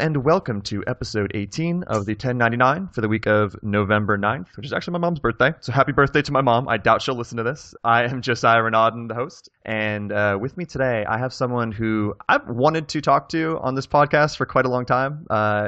and welcome to episode 18 of the 1099 for the week of November 9th, which is actually my mom's birthday. So happy birthday to my mom. I doubt she'll listen to this. I am Josiah Renaudin, the host, and with me today I have someone who I've wanted to talk to on this podcast for quite a long time.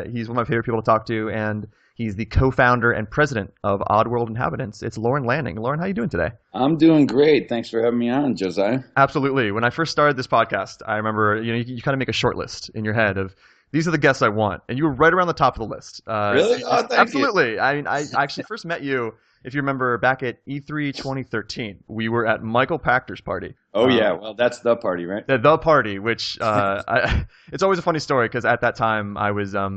He's one of my favorite people to talk to, and he's the co-founder and president of Oddworld Inhabitants. It's Lorne Lanning. Lorne, how are you doing today? I'm doing great. Thanks for having me on, Josiah. Absolutely. When I first started this podcast, I remember you kind of make a short list in your head of these are the guests I want, and you were right around the top of the list. Really? Oh, thank absolutely. you. I mean, I actually first met you, if you remember, back at E3 2013. We were at Michael Pachter's party. Oh, yeah. Well, that's the party, right? The party, which it's always a funny story because at that time I was, I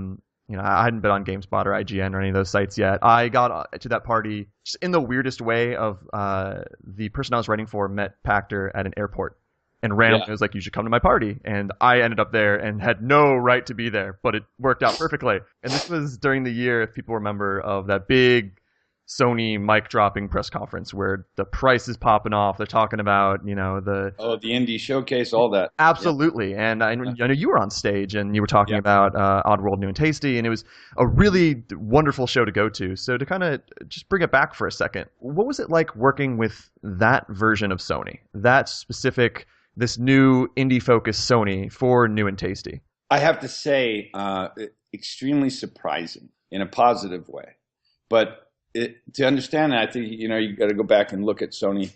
hadn't been on GameSpot or IGN or any of those sites yet. I got to that party just in the weirdest way of the person I was writing for met Pachter at an airport. And randomly was like, you should come to my party. And I ended up there and had no right to be there, but it worked out perfectly. And this was during the year, if people remember, of that big Sony mic dropping press conference where the price is popping off. They're talking about, the indie showcase, all that. Absolutely. Yeah. And I know you were on stage and you were talking about Oddworld New and Tasty, and it was a really wonderful show to go to. So to kind of just bring it back for a second, what was it like working with that version of Sony, that specific, this new indie-focused Sony for New and Tasty? I have to say, extremely surprising in a positive way. But to understand that, I think, you got to go back and look at Sony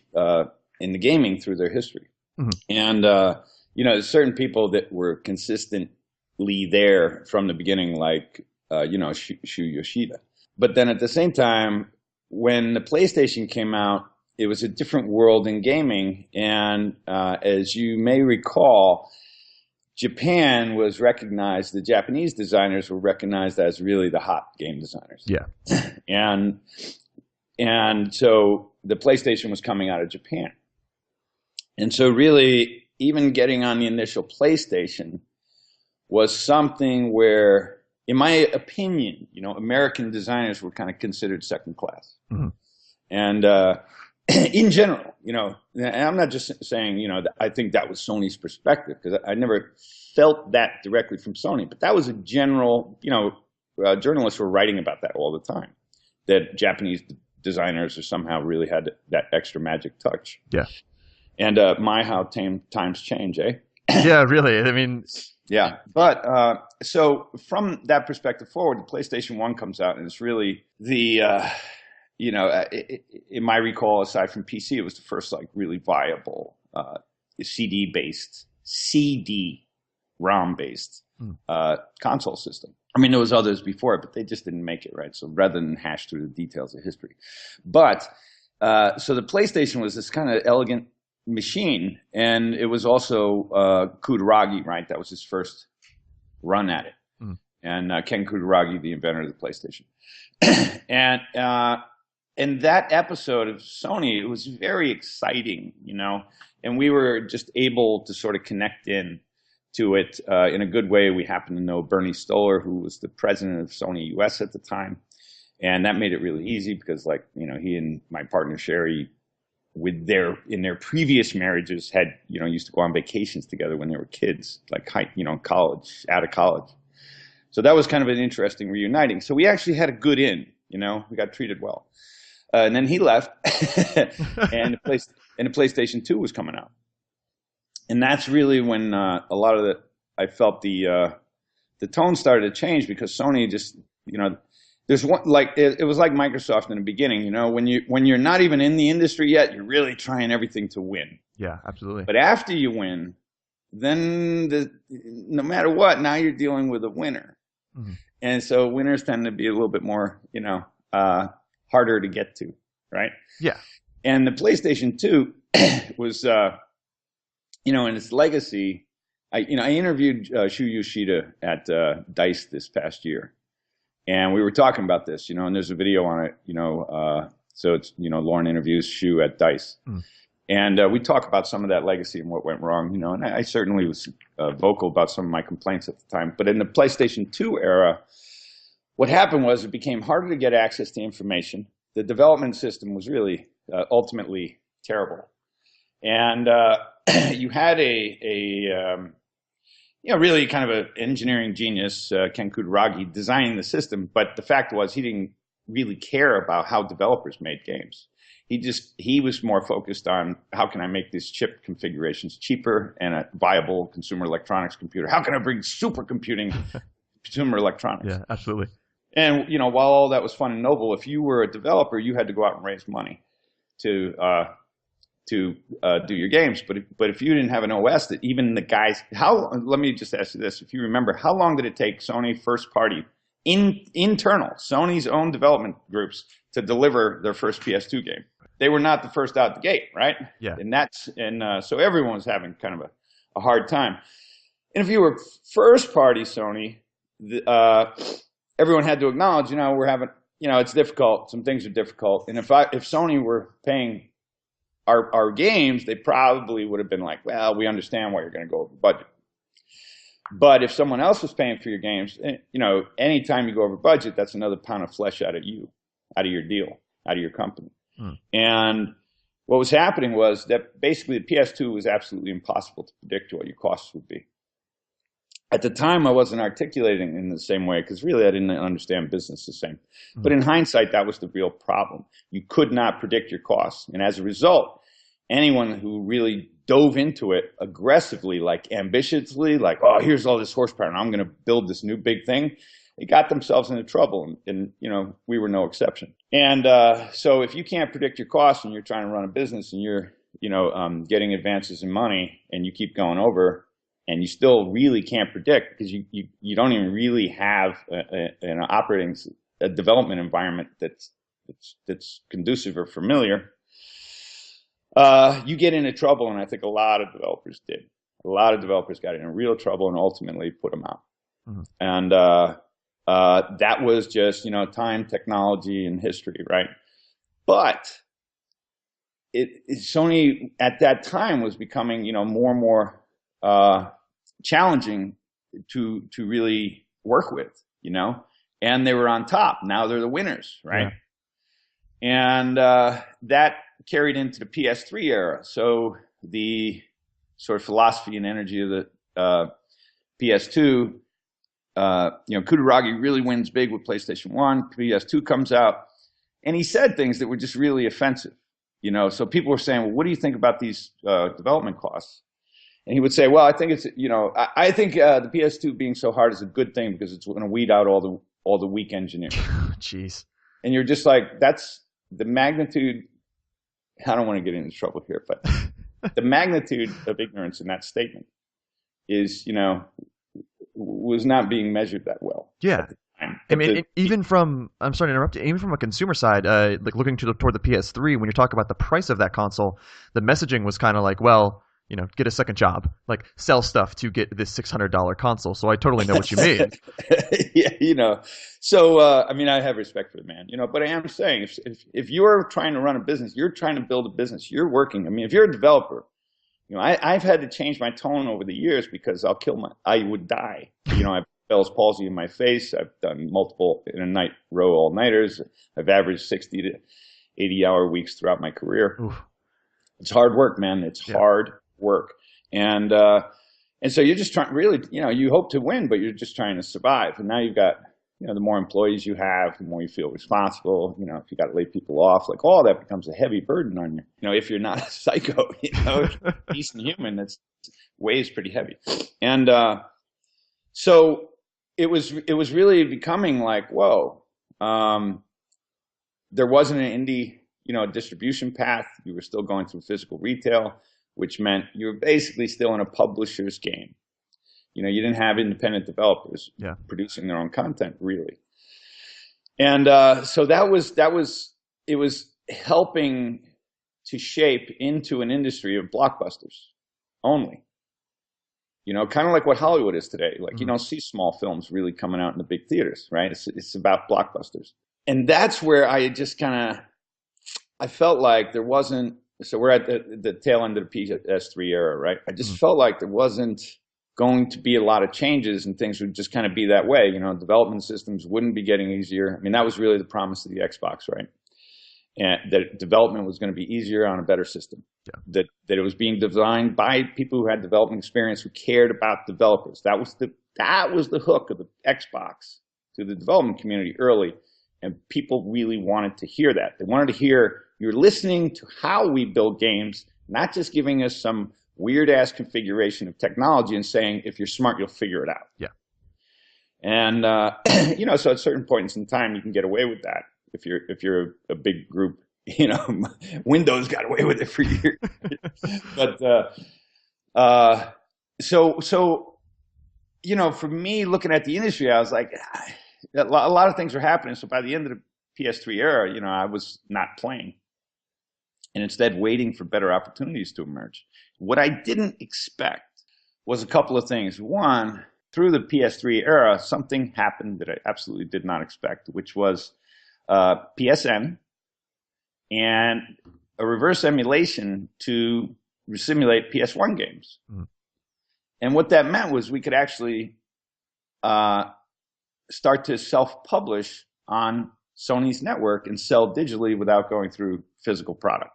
in the gaming through their history. Mm-hmm. And, there's certain people that were consistently there from the beginning, like, Shu Yoshida. But then at the same time, when the PlayStation came out, it was a different world in gaming, and as you may recall, Japan was recognized, the Japanese designers were recognized as really the hot game designers. Yeah. And so the PlayStation was coming out of Japan. And so really, even getting on the initial PlayStation was something where, in my opinion, American designers were kind of considered second class. Mm-hmm. And in general, and I'm not just saying, I think that was Sony's perspective, because I never felt that directly from Sony, but that was a general, journalists were writing about that all the time, that Japanese designers are somehow really had that extra magic touch. Yeah. And how times change, eh? Yeah, really. I mean, yeah. But so from that perspective forward, the PlayStation 1 comes out, and it's really the in my recall, aside from PC, it was the first really viable CD-ROM-based console system. I mean, there was others before it, but they just didn't make it, right? So rather than hash through the details of history. But so the PlayStation was this kind of elegant machine, and it was also Kutaragi, right? That was his first run at it. Mm. And Ken Kutaragi, the inventor of the PlayStation. And that episode of Sony, it was very exciting, and we were just able to sort of connect in to it in a good way. We happened to know Bernie Stoller, who was the president of Sony US at the time, and that made it really easy because, he and my partner Sherry, in their previous marriages, had used to go on vacations together when they were kids, college, out of college. So that was kind of an interesting reuniting. So we actually had a good in, we got treated well. And then he left, and the PlayStation 2 was coming out, and that's really when a lot of I felt the tone started to change, because Sony just there's one it was like Microsoft in the beginning, when you're not even in the industry yet, you're really trying everything to win. Yeah, absolutely. But after you win, then no matter what, now you're dealing with a winner, mm-hmm. And so winners tend to be a little bit more harder to get to, right? Yeah. And the PlayStation 2 was, in its legacy, I interviewed Shu Yoshida at DICE this past year, and we were talking about this, and there's a video on it, so it's, Lorne interviews Shu at DICE. Mm. And we talk about some of that legacy and what went wrong, and I certainly was vocal about some of my complaints at the time. But in the PlayStation 2 era, what happened was it became harder to get access to information. The development system was really ultimately terrible. And you had really kind of an engineering genius, Ken Kutaragi, designing the system. But the fact was he didn't really care about how developers made games. He was more focused on how can I make these chip configurations cheaper and a viable consumer electronics computer? How can I bring supercomputing to consumer electronics? Yeah, absolutely. And while all that was fun and noble, if you were a developer, you had to go out and raise money to do your games. But if you didn't have an OS, that even the guys, let me just ask you this: if you remember, how long did it take Sony first party internal Sony's own development groups to deliver their first PS2 game? They were not the first out the gate, right? Yeah. And so everyone was having kind of a hard time. And if you were first party Sony, everyone had to acknowledge, we're having, it's difficult. Some things are difficult. And if Sony were paying our games, they probably would have been like, well, we understand why you're going to go over budget. But if someone else was paying for your games, anytime you go over budget, that's another pound of flesh out of your deal, out of your company. And what was happening was that basically the PS2 was absolutely impossible to predict what your costs would be. At the time, I wasn't articulating in the same way because really I didn't understand business the same. But in hindsight, that was the real problem. You could not predict your costs. And as a result, anyone who really dove into it aggressively, like ambitiously, like, oh, here's all this horsepower and I'm going to build this new big thing, they got themselves into trouble. And we were no exception. And so if you can't predict your costs and you're trying to run a business and you're, getting advances in money and you keep going over, and you still really can't predict because you don't even really have a development environment that's conducive or familiar, you get into trouble. And I think a lot of developers did. A lot of developers got into real trouble and ultimately put them out. And that was just, time, technology, and history, right? But Sony at that time was becoming, more and more challenging to really work with, and they were on top. Now they're the winners, right? Yeah. And that carried into the PS3 era. So the sort of philosophy and energy of the PS2, Kutaragi really wins big with PlayStation 1. PS2 comes out, and he said things that were just really offensive, So people were saying, well, what do you think about these development costs? And he would say, well, I think it's, I think the PS2 being so hard is a good thing because it's going to weed out all the weak engineers. Jeez. And you're just like, that's the magnitude. I don't want to get into trouble here, but the magnitude of ignorance in that statement is, was not being measured that well. Yeah. I mean, even from, I'm sorry to interrupt you, even from a consumer side, like looking toward the PS3, when you talk about the price of that console, the messaging was kind of like, well, get a second job, like sell stuff to get this $600 console. So I totally know what you mean. Yeah, So, I mean, I have respect for the man, but I am saying if you're trying to run a business, you're trying to build a business, you're working. I mean, if you're a developer, I've had to change my tone over the years because I would die. I have Bell's palsy in my face. I've done multiple in a night row all-nighters. I've averaged 60 to 80-hour weeks throughout my career. Oof. It's hard work, man. It's hard work. And so you're just trying, really, you hope to win, but you're just trying to survive. And now you've got, the more employees you have, the more you feel responsible. If you got to lay people off, like all that becomes a heavy burden on you. If you're not a psycho, decent human, that's weighs pretty heavy. And so it was really becoming like, whoa, there wasn't an indie, distribution path. You were still going through physical retail, which meant you were basically still in a publisher's game. You didn't have independent developers producing their own content, really. And so it was helping to shape into an industry of blockbusters only. Kind of like what Hollywood is today. Like, you don't see small films really coming out in the big theaters, right? It's about blockbusters. And that's where I just I felt like there wasn't, so we're at the tail end of the PS3 era, right? I just felt like there wasn't going to be a lot of changes and things would just kind of be that way. Development systems wouldn't be getting easier. I mean, that was really the promise of the Xbox, right? and that development was going to be easier on a better system. Yeah. That it was being designed by people who had development experience, who cared about developers. That was the hook of the Xbox to the development community early, and people really wanted to hear that. They wanted to hear, you're listening to how we build games, not just giving us some weird ass configuration of technology and saying, if you're smart, you'll figure it out. Yeah. And so at certain points in time, you can get away with that. If you're a big group, Windows got away with it for years. But for me, looking at the industry, I was like, a lot of things were happening. So by the end of the PS3 era, I was not playing, and instead waiting for better opportunities to emerge. What I didn't expect was a couple of things. One, through the PS3 era, something happened that I absolutely did not expect, which was PSN and a reverse emulation to simulate PS1 games. Mm. And what that meant was we could actually start to self-publish on Sony's network and sell digitally without going through physical product.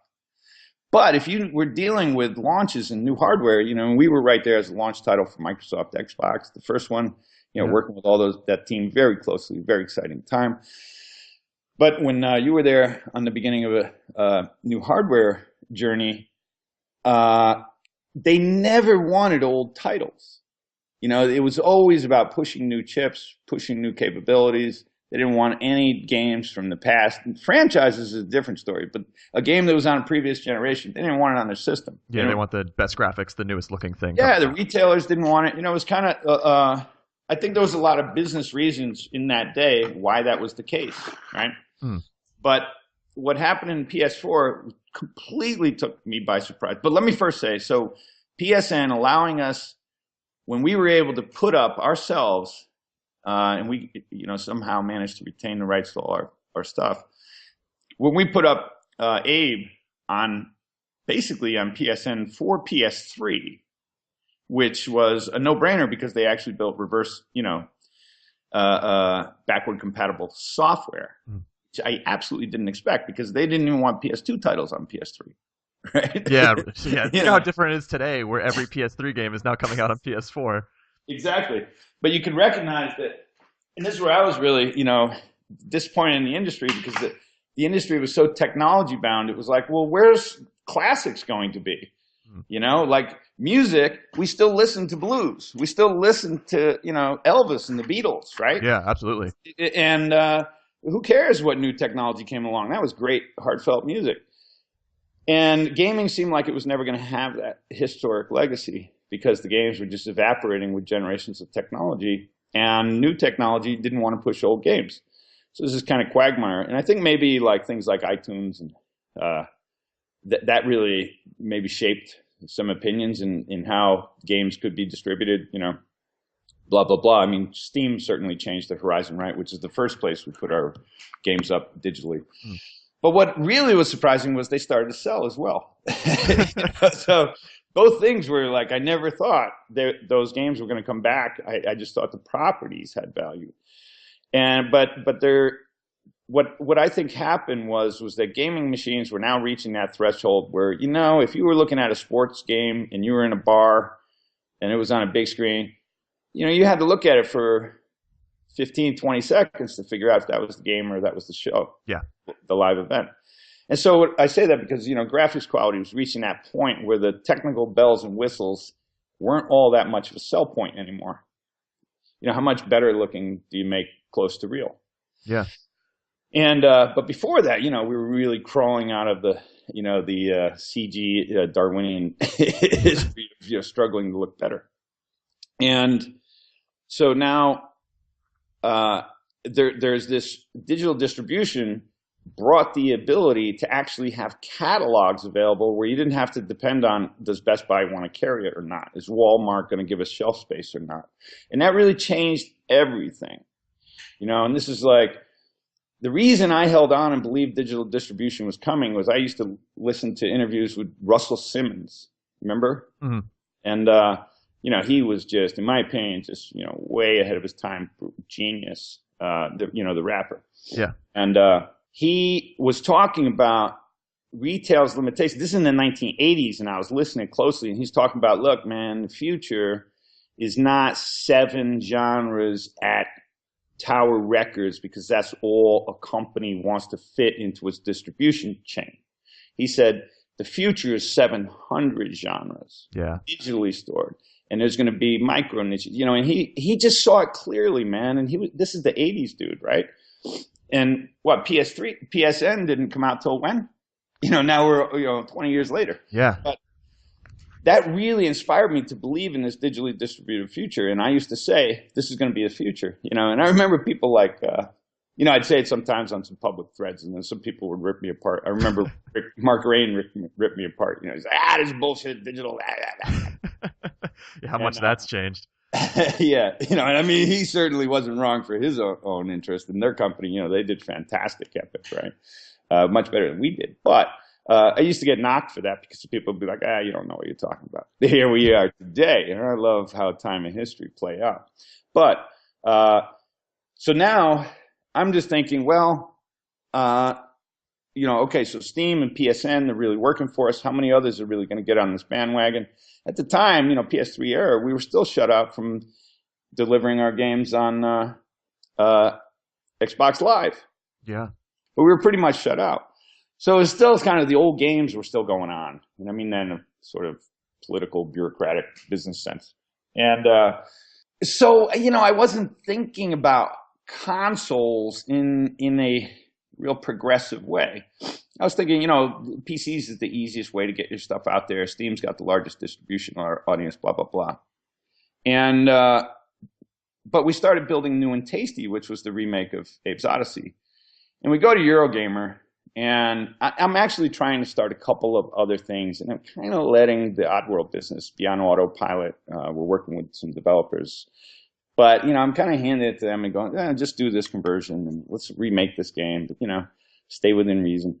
But if you were dealing with launches and new hardware, we were right there as a launch title for Microsoft Xbox, the first one, working with that team very closely, very exciting time. But when you were there on the beginning of a new hardware journey, they never wanted old titles. It was always about pushing new chips, pushing new capabilities. They didn't want any games from the past. And franchises is a different story, but a game that was on a previous generation, they didn't want it on their system. Yeah, they want the best graphics, the newest looking thing. Yeah, the retailers didn't want it. It was kind of, I think there was a lot of business reasons in that day why that was the case, right? Mm. But what happened in PS4 completely took me by surprise. But let me first say, so PSN allowing us, when we were able to put up ourselves, and we, somehow managed to retain the rights to all our stuff. When we put up Abe basically on PSN for PS3, which was a no-brainer because they actually built reverse, backward compatible software, which I absolutely didn't expect because they didn't even want PS2 titles on PS3. Right? Yeah. You know how different it is today, where every PS3 game is now coming out on PS4. Exactly. But you can recognize that, and this is where I was really, disappointed in the industry because the industry was so technology bound. It was like, well, where's classics going to be? Like music, we still listen to blues. We still listen to, Elvis and the Beatles, right? Yeah, absolutely. And who cares what new technology came along? That was great, heartfelt music. And gaming seemed like it was never going to have that historic legacy because the games were just evaporating with generations of technology, and new technology didn't want to push old games. So this is kind of quagmire. And I think maybe like things like iTunes and that really maybe shaped some opinions in how games could be distributed, blah, blah, blah. I mean, Steam certainly changed the horizon, right? Which is the first place we put our games up digitally. Mm. But what really was surprising was they started to sell as well. So both things were like, I never thought those games were going to come back. I just thought the properties had value. What I think happened was that gaming machines were now reaching that threshold where, if you were looking at a sports game and you were in a bar and it was on a big screen, you had to look at it for 15, 20 seconds to figure out if that was the game or that was the show, the live event. And so I say that because, graphics quality was reaching that point where the technical bells and whistles weren't all that much of a sell point anymore. How much better looking do you make close to real? Yeah. And but before that, we were really crawling out of the CG Darwinian history of struggling to look better. And so now there's this digital distribution brought the ability to actually have catalogs available where you didn't have to depend on, does Best Buy want to carry it or not? Is Walmart going to give us shelf space or not? And that really changed everything. And this is like, the reason I held on and believed digital distribution was coming was I used to listen to interviews with Russell Simmons, remember? Mm-hmm. And, he was just, in my opinion, just, way ahead of his time, genius, the rapper. Yeah. And he was talking about retail's limitations. This is in the 1980s, and I was listening closely, and he's talking about, look, man, the future is not 7 genres at Tower Records because that's all a company wants to fit into its distribution chain. He said the future is 700 genres, digitally stored, and there's going to be micro niches, and he just saw it clearly, man. And this is the 80s dude, right? And what, PSN didn't come out till when? Now we're 20 years later. Yeah. But that really inspired me to believe in this digitally distributed future. And I used to say, this is going to be the future, and I remember people like, I'd say it sometimes on some public threads, and then some people would rip me apart. I remember Mark Rain ripped me apart. He's like, this is bullshit, digital. How much that's changed. Yeah. And I mean, he certainly wasn't wrong for his own interest in their company. They did fantastic Epic, right? Much better than we did. But I used to get knocked for that because people would be like, you don't know what you're talking about. Here we are today. And I love how time and history play out. But so now I'm just thinking, well, okay, so Steam and PSN, they're really working for us. How many others are really going to get on this bandwagon? At the time, PS3 era, we were still shut out from delivering our games on Xbox Live. Yeah. But we were pretty much shut out. So it's still kind of the old games were still going on. I mean, in a sort of political, bureaucratic business sense. And so, I wasn't thinking about consoles in a real progressive way. I was thinking, PCs is the easiest way to get your stuff out there. Steam's got the largest distribution audience, blah, blah, blah. And, but we started building New and Tasty, which was the remake of Abe's Odyssey. And we go to Eurogamer, and I'm actually trying to start a couple of other things, and I'm kind of letting the Oddworld business be on autopilot. We're working with some developers. But, I'm kind of handing it to them and going, just do this conversion, and let's remake this game, but, stay within reason.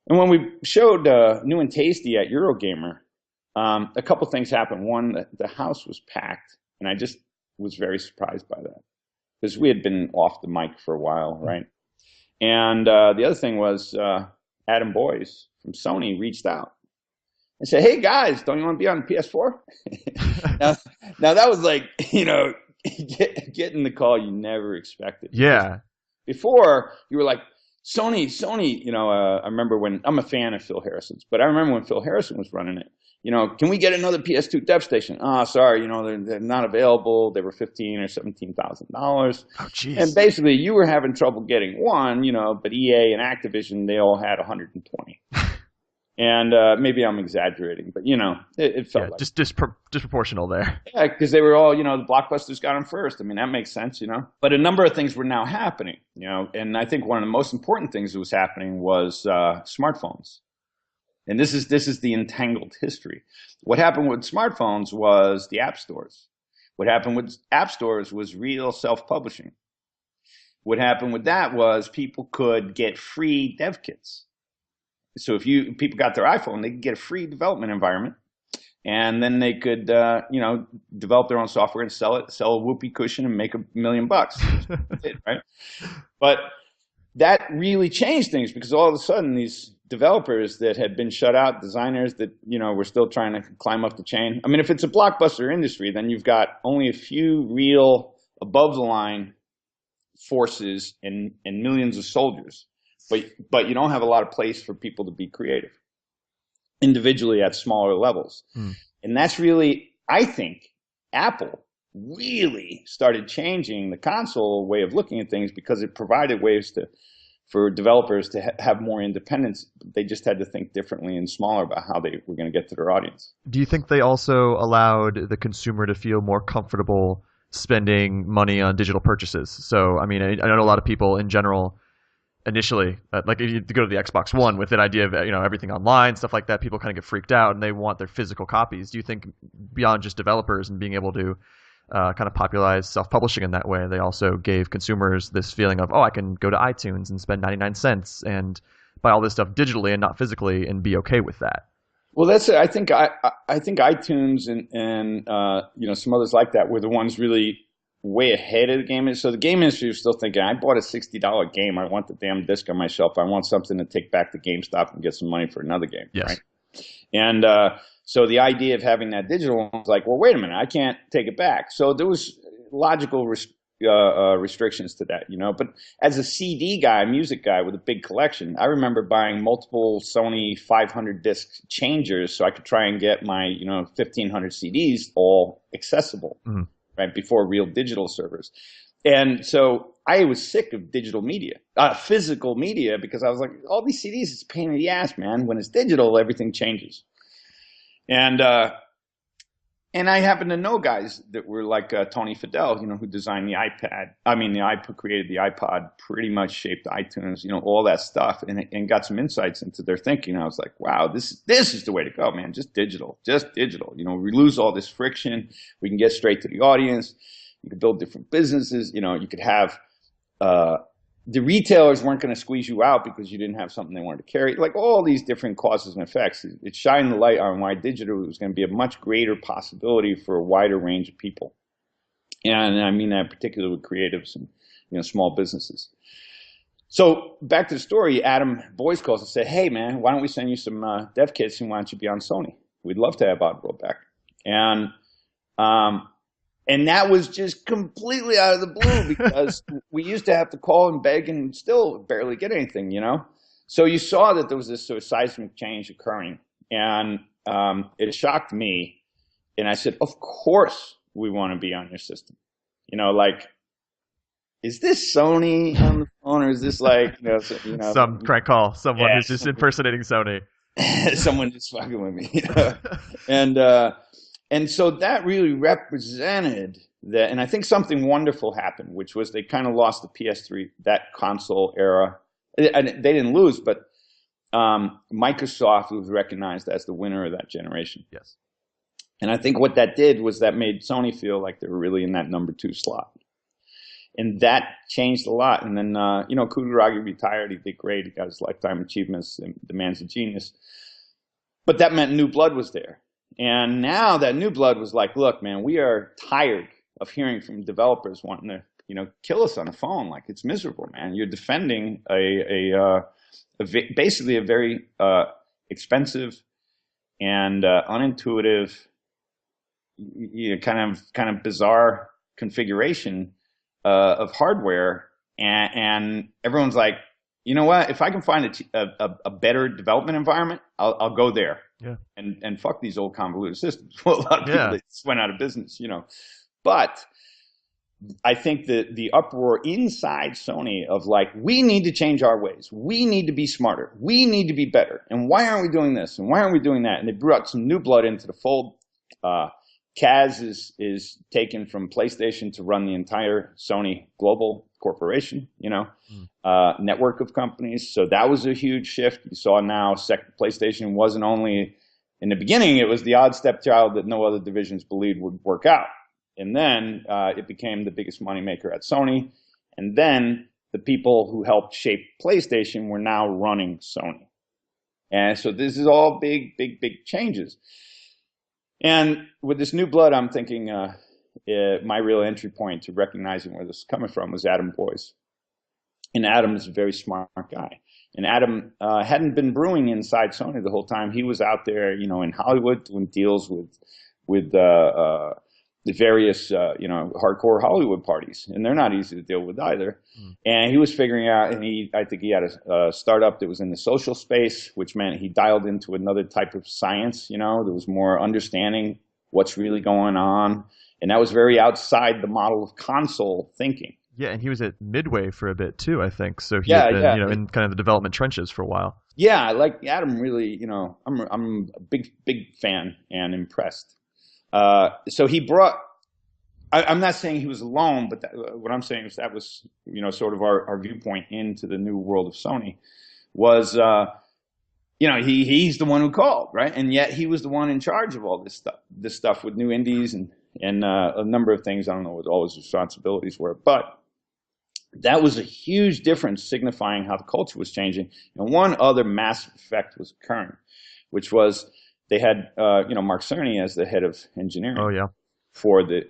And when we showed New and Tasty at Eurogamer, a couple things happened. One, the house was packed, and I just was very surprised by that because we had been off the mic for a while, right? And the other thing was Adam Boyes from Sony reached out and said, hey, guys, don't you want to be on the PS4? now, that was like, getting the call you never expected. Yeah. Before, you were like, Sony, I remember when, I'm a fan of Phil Harrison's, but I remember when Phil Harrison was running it, can we get another PS2 dev station? Oh, sorry, they're not available. They were $15,000 or $17,000. Oh, jeez. And basically, you were having trouble getting one, but EA and Activision, they all had 120. And maybe I'm exaggerating, but it felt like just disproportional there. Yeah, because they were all, the blockbusters got them first. I mean, that makes sense, But a number of things were now happening, and I think one of the most important things that was happening was smartphones. And this is the entangled history. What happened with smartphones was the app stores. What happened with app stores was real self-publishing. What happened with that was people could get free dev kits. So if people got their iPhone, they could get a free development environment, and then they could, develop their own software and sell a whoopee cushion and make $1 million. That's it, right? But that really changed things because all of a sudden these developers that had been shut out, designers that, were still trying to climb up the chain. I mean, if it's a blockbuster industry, then you've got only a few real above the line forces and millions of soldiers. But you don't have a lot of place for people to be creative individually at smaller levels. And that's really, I think, Apple really started changing the console way of looking at things because it provided ways for developers to have more independence. They just had to think differently and smaller about how they were going to get to their audience. Do you think they also allowed the consumer to feel more comfortable spending money on digital purchases? So, I mean, I know a lot of people in general initially, like if you go to the Xbox One with an idea of everything online, stuff like that, people kind of get freaked out and they want their physical copies. Do you think beyond just developers and being able to kind of popularize self-publishing in that way, they also gave consumers this feeling of, I can go to iTunes and spend 99 cents and buy all this stuff digitally and not physically and be okay with that? Well, that's it. I think iTunes and some others like that were the ones really way ahead of the game industry. So the game industry was still thinking, I bought a $60 game. I want the damn disc on my shelf. I want something to take back to GameStop and get some money for another game. Yes. Right. And so the idea of having that digital one was like, well, wait a minute, I can't take it back. So there was logical restrictions to that, you know. But as a CD guy, music guy with a big collection, I remember buying multiple Sony 500 disc changers so I could try and get my, 1,500 CDs all accessible, right, before real digital servers. And so I was sick of digital media, physical media, because I was like, all these CDs is a pain in the ass, man. When it's digital, everything changes. And I happen to know guys that were like Tony Fadell, who designed the iPad. Created the iPod, pretty much shaped iTunes, all that stuff, and got some insights into their thinking. I was like, wow, this is the way to go, man. Just digital. We lose all this friction. We can get straight to the audience. You could build different businesses. You could have the retailers weren't going to squeeze you out because you didn't have something they wanted to carry. Like all these different causes and effects. It shined the light on why digital was going to be a much greater possibility for a wider range of people. And I mean that particularly with creatives and small businesses. So back to the story, Adam Boyce calls and said, hey, man, why don't we send you some dev kits and why don't you be on Sony? We'd love to have Oddworld back. And that was just completely out of the blue because we used to have to call and beg and still barely get anything, So you saw that there was this sort of seismic change occurring. And it shocked me. And I said, of course we want to be on your system. Is this Sony on the phone or is this like, some crank call, someone who's just impersonating Sony. Someone just fucking with me. And so that really represented that, and I think something wonderful happened, which was they kind of lost the PS3, that console era. And they didn't lose, but Microsoft was recognized as the winner of that generation. Yes. And I think what that did was that made Sony feel like they were really in that number 2 slot. And that changed a lot. And then, Kutaragi retired. He did great. He got his lifetime achievements. The man's a genius. But that meant new blood was there. And now that new blood was like, look, man, we are tired of hearing from developers wanting to, kill us on the phone. Like, it's miserable, man. You're defending basically a very expensive and unintuitive, kind of bizarre configuration of hardware, and everyone's like, you know what? If I can find a better development environment, I'll go there. Yeah. And fuck these old convoluted systems. Well, a lot of people that just went out of business, But I think the uproar inside Sony of like, we need to change our ways. We need to be smarter. We need to be better. And why aren't we doing this? And why aren't we doing that? And they brought some new blood into the fold. Kaz is taken from PlayStation to run the entire Sony global corporation, network of companies. So that was a huge shift. You saw now PlayStation wasn't only, in the beginning, it was the odd stepchild that no other divisions believed would work out. And then it became the biggest moneymaker at Sony. And then the people who helped shape PlayStation were now running Sony. And so this is all big, big, big changes. And with this new blood, I'm thinking my real entry point to recognizing where this is coming from was Adam Boyce. And Adam is a very smart guy. And Adam hadn't been brewing inside Sony the whole time. He was out there, in Hollywood doing deals with the various, hardcore Hollywood parties. And they're not easy to deal with either. And he was figuring out, and I think he had a startup that was in the social space, which meant he dialed into another type of science, there was more understanding what's really going on. And that was very outside the model of console thinking. Yeah, and he was at Midway for a bit too, I think. So he had been, in kind of the development trenches for a while. Yeah, like Adam really, I'm a big fan and impressed. So he brought, I'm not saying he was alone, but what I'm saying is that was, sort of our viewpoint into the new world of Sony was, he's the one who called, right? And yet he was the one in charge of all this stuff with new indies and a number of things. I don't know what all his responsibilities were, but that was a huge difference signifying how the culture was changing. And one other massive effect was occurring, which was they had, Mark Cerny as the head of engineering. Oh, yeah. for the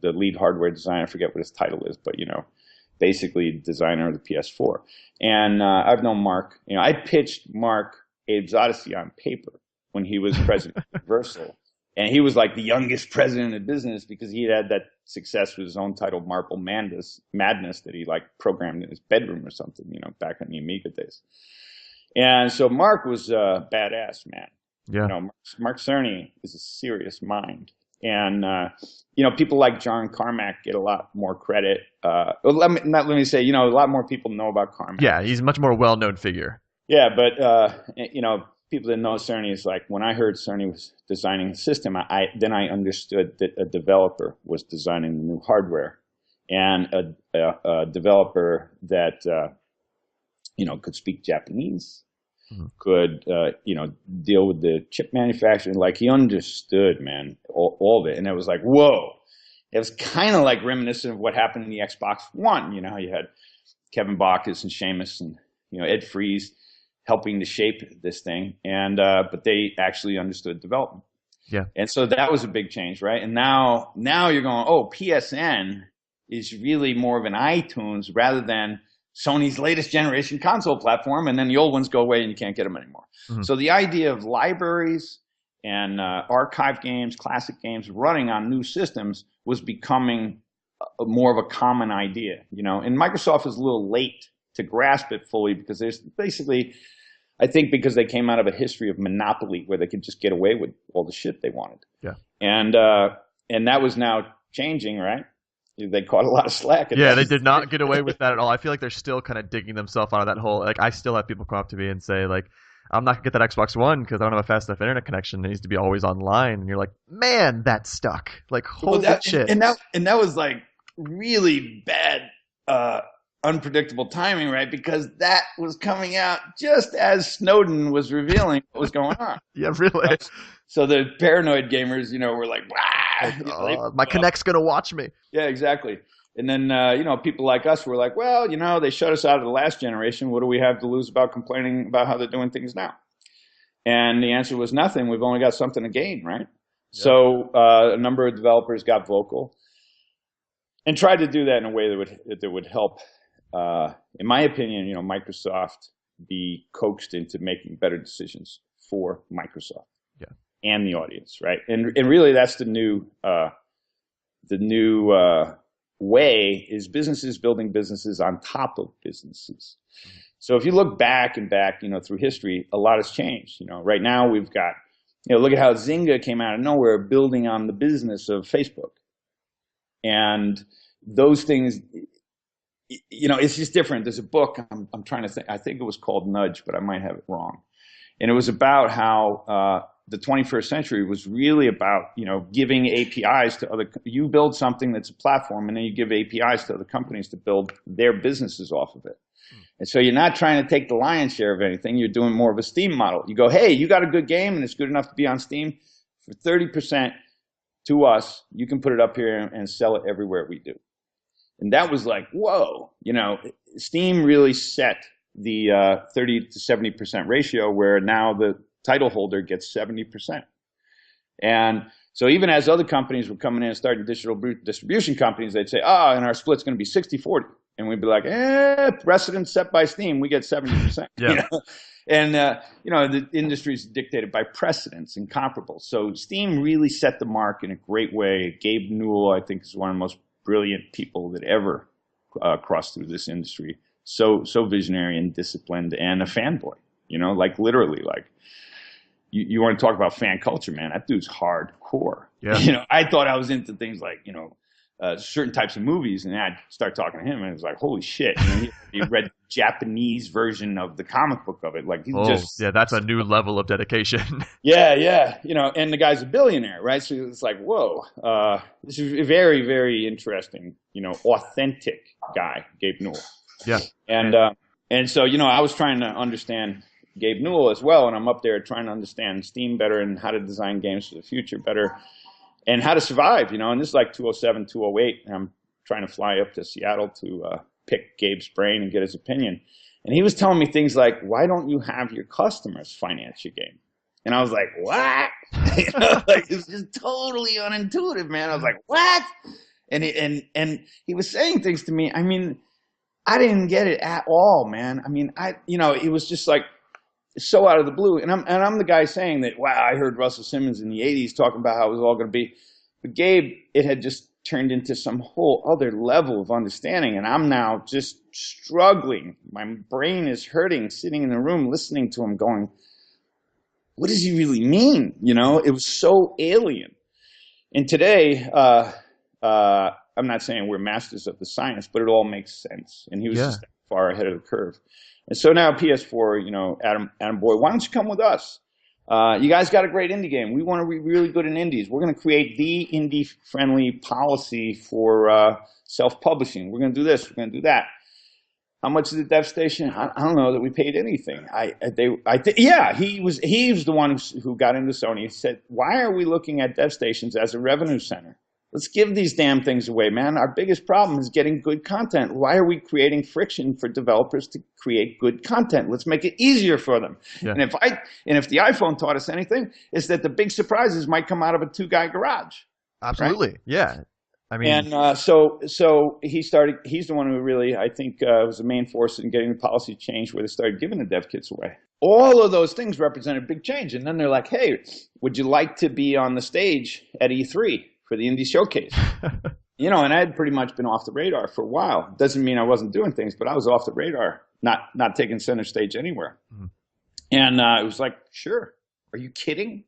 lead hardware designer. I forget what his title is, but basically designer of the PS4. And I've known Mark. I pitched Mark Abe's Odyssey on paper when he was president of Universal. And he was like the youngest president of business because he had that success with his own title, Marble Madness, that he like programmed in his bedroom or something, back in the Amiga days. And so Mark was a badass, man. Yeah. Mark Cerny is a serious mind. And, people like John Carmack get a lot more credit. Let me say, a lot more people know about Carmack. Yeah, he's a much more well-known figure. Yeah, but, people that know Cerny is like, when I heard Cerny was designing the system, then I understood that a developer was designing the new hardware, and a developer that could speak Japanese, could deal with the chip manufacturing. Like, he understood, man, all of it, and it was like, whoa. It was kind of like reminiscent of what happened in the Xbox One. You had Kevin Backus and Seamus and Ed Freeze helping to shape this thing, and but they actually understood development. Yeah. And so that was a big change, right? And now you're going, oh, PSN is really more of an iTunes rather than Sony's latest generation console platform, and then the old ones go away and you can't get them anymore. Mm-hmm. So the idea of libraries and archive games, classic games running on new systems was becoming more of a common idea, and Microsoft is a little late to grasp it fully because there's basically, I think, because they came out of a history of monopoly where they could just get away with all the shit they wanted. Yeah. And that was now changing, right? They caught a lot of slack. Yeah, they did not get away with that at all. I feel like they're still kind of digging themselves out of that hole. Like, I still have people come up to me and say, like, I'm not going to get that Xbox One because I don't have a fast enough internet connection. It needs to be always online. And you're like, man, that's stuck. Like, holy shit. And that was like really bad unpredictable timing, right? Because that was coming out just as Snowden was revealing what was going on. Yeah, really. Right? So the paranoid gamers, were like, "Wow, my Kinect's gonna watch me." Yeah, exactly. And then people like us were like, "Well, they shut us out of the last generation. What do we have to lose about complaining about how they're doing things now?" And the answer was nothing. We've only got something to gain, right? Yeah. So a number of developers got vocal and tried to do that in a way that would help. In my opinion, Microsoft be coaxed into making better decisions for Microsoft and the audience, right? And really, that's the new way is businesses building businesses on top of businesses. Mm-hmm. So if you look back through history, a lot has changed. Right now we've got, look at how Zynga came out of nowhere, building on the business of Facebook, and those things. It's just different. There's a book, I'm trying to think, I think it was called Nudge, but I might have it wrong. And it was about how the 21st century was really about, giving APIs to you build something that's a platform, and then you give APIs to other companies to build their businesses off of it. And so you're not trying to take the lion's share of anything. You're doing more of a Steam model. You go, hey, you got a good game and it's good enough to be on Steam. For 30% to us, you can put it up here and sell it everywhere we do. And that was like, whoa, Steam really set the 30 to 70% ratio where now the title holder gets 70%. And so even as other companies were coming in and starting digital distribution companies, they'd say, and our split's going to be 60-40. And we'd be like, precedent set by Steam, we get 70%. Yeah. And, the industry is dictated by precedents and comparables. So Steam really set the mark in a great way. Gabe Newell, I think, is one of the most brilliant people that ever crossed through this industry. So visionary and disciplined and a fanboy, like literally, like you want to talk about fan culture, man. That dude's hardcore. Yeah. I thought I was into things like, certain types of movies, and I'd start talking to him and it was like, holy shit. He read the Japanese version of the comic book of it. Like, that's a new level of dedication. Yeah. And the guy's a billionaire, right? So it's like, whoa, this is a very, very interesting, authentic guy, Gabe Newell. Yeah. And so, I was trying to understand Gabe Newell as well, and I'm up there trying to understand Steam better and how to design games for the future better and how to survive, and this is like 2007, 2008, and I'm trying to fly up to Seattle to pick Gabe's brain and get his opinion. And he was telling me things like, why don't you have your customers finance your game? And I was like, what? Like it was just totally unintuitive, man. I was like, what? And he was saying things to me. I mean, I didn't get it at all, man. I mean, it was just like so out of the blue. And I'm the guy saying that, wow, I heard Russell Simmons in the 80s talking about how it was all going to be. But Gabe, it had just turned into some whole other level of understanding. And I'm now just struggling. My brain is hurting, sitting in the room, listening to him going, what does he really mean? It was so alien. And today, I'm not saying we're masters of the science, but it all makes sense. And he was just far ahead of the curve. And so now PS4, Adam Boy, why don't you come with us? You guys got a great indie game. We want to be really good in indies. We're going to create the indie-friendly policy for self-publishing. We're going to do this. We're going to do that. How much is the dev station? I don't know that we paid anything. He was the one who got into Sony. He said, why are we looking at dev stations as a revenue center? Let's give these damn things away, man. Our biggest problem is getting good content. Why are we creating friction for developers to create good content? Let's make it easier for them. Yeah. And if the iPhone taught us anything, it's that the big surprises might come out of a two-guy garage. Absolutely, right? Yeah. I mean, and so he's the one who really, I think, was the main force in getting the policy changed where they started giving the dev kits away. All of those things represented a big change. And then they're like, hey, would you like to be on the stage at E3 for the Indie Showcase? And I had pretty much been off the radar for a while. Doesn't mean I wasn't doing things, but I was off the radar, not taking center stage anywhere. Mm-hmm. And it was like, sure. Are you kidding?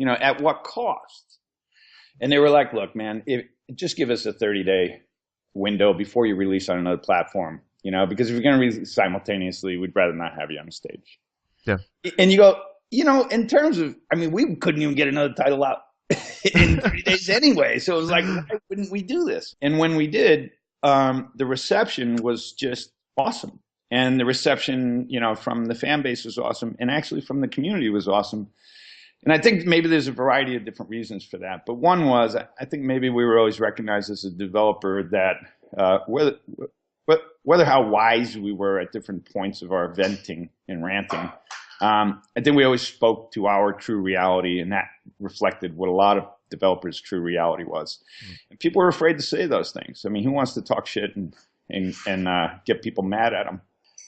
At what cost? And they were like, look, man, just give us a 30-day window before you release on another platform, because if you're going to release simultaneously, we'd rather not have you on the stage. Yeah. And you go, in terms of, I mean, we couldn't even get another title out in 30 days anyway. So it was like, why wouldn't we do this? And when we did, the reception was just awesome. And the reception, from the fan base was awesome. And actually from the community was awesome. And I think maybe there's a variety of different reasons for that. But one was, I think maybe we were always recognized as a developer that whether how wise we were at different points of our venting and ranting, I think we always spoke to our true reality, and that reflected what a lot of developers' true reality was. Mm-hmm. And people were afraid to say those things. I mean, who wants to talk shit and get people mad at them?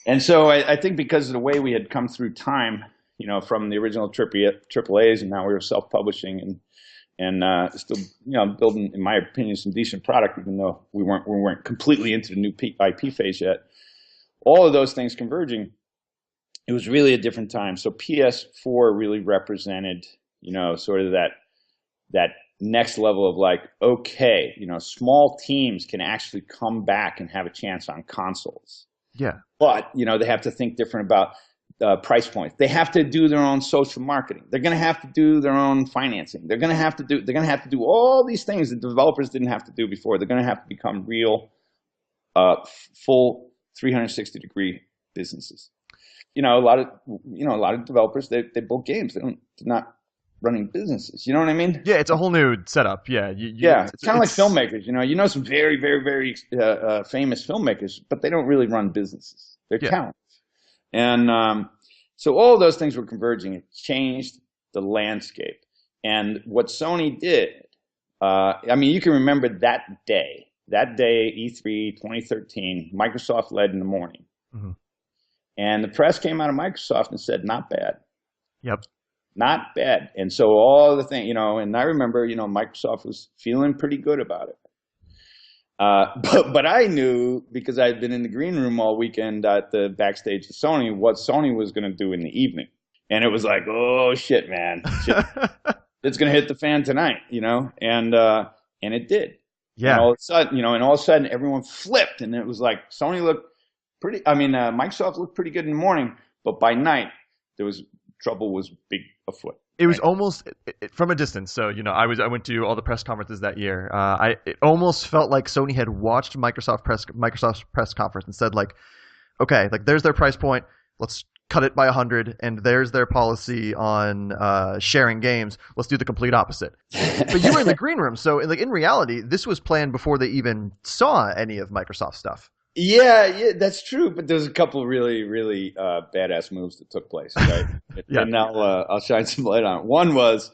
And so I think because of the way we had come through time, from the original AAAs, and now we were self-publishing and still, building, in my opinion, some decent product, even though we weren't completely into the new IP phase yet. All of those things converging, it was really a different time. So PS4 really represented, sort of that next level of like, okay, small teams can actually come back and have a chance on consoles. Yeah. But, they have to think different about price points. They have to do their own social marketing. They're going to have to do their own financing. They're going to have to do all these things that developers didn't have to do before. They're going to have to become full 360-degree businesses. A lot of developers, they build games. They're not running businesses. You know what I mean? Yeah, it's a whole new setup. Yeah. It's kind of like filmmakers. Some very, very, very famous filmmakers, but they don't really run businesses. They're talent. And so all of those things were converging. It changed the landscape. And what Sony did, you can remember that day, E3 2013, Microsoft led in the morning. Mm-hmm. And the press came out of Microsoft and said, not bad. Yep. Not bad. And so all the things, and I remember, Microsoft was feeling pretty good about it. But I knew, because I'd been in the green room all weekend at the backstage of Sony, what Sony was going to do in the evening. And it was like, oh shit, man, it's going to hit the fan tonight, and it did. Yeah. And all of a sudden, everyone flipped, and it was like Sony looked pretty. Microsoft looked pretty good in the morning, but by night, trouble was big afoot. It was almost from a distance. So, I went to all the press conferences that year. It almost felt like Sony had watched Microsoft's press conference and said, like, okay, like there's their price point. Let's cut it by 100. And there's their policy on sharing games. Let's do the complete opposite. But you were in the green room. So, in reality, this was planned before they even saw any of Microsoft's stuff. Yeah, that's true. But there's a couple really, really badass moves that took place, right? Yeah. And I'll shine some light on it. One was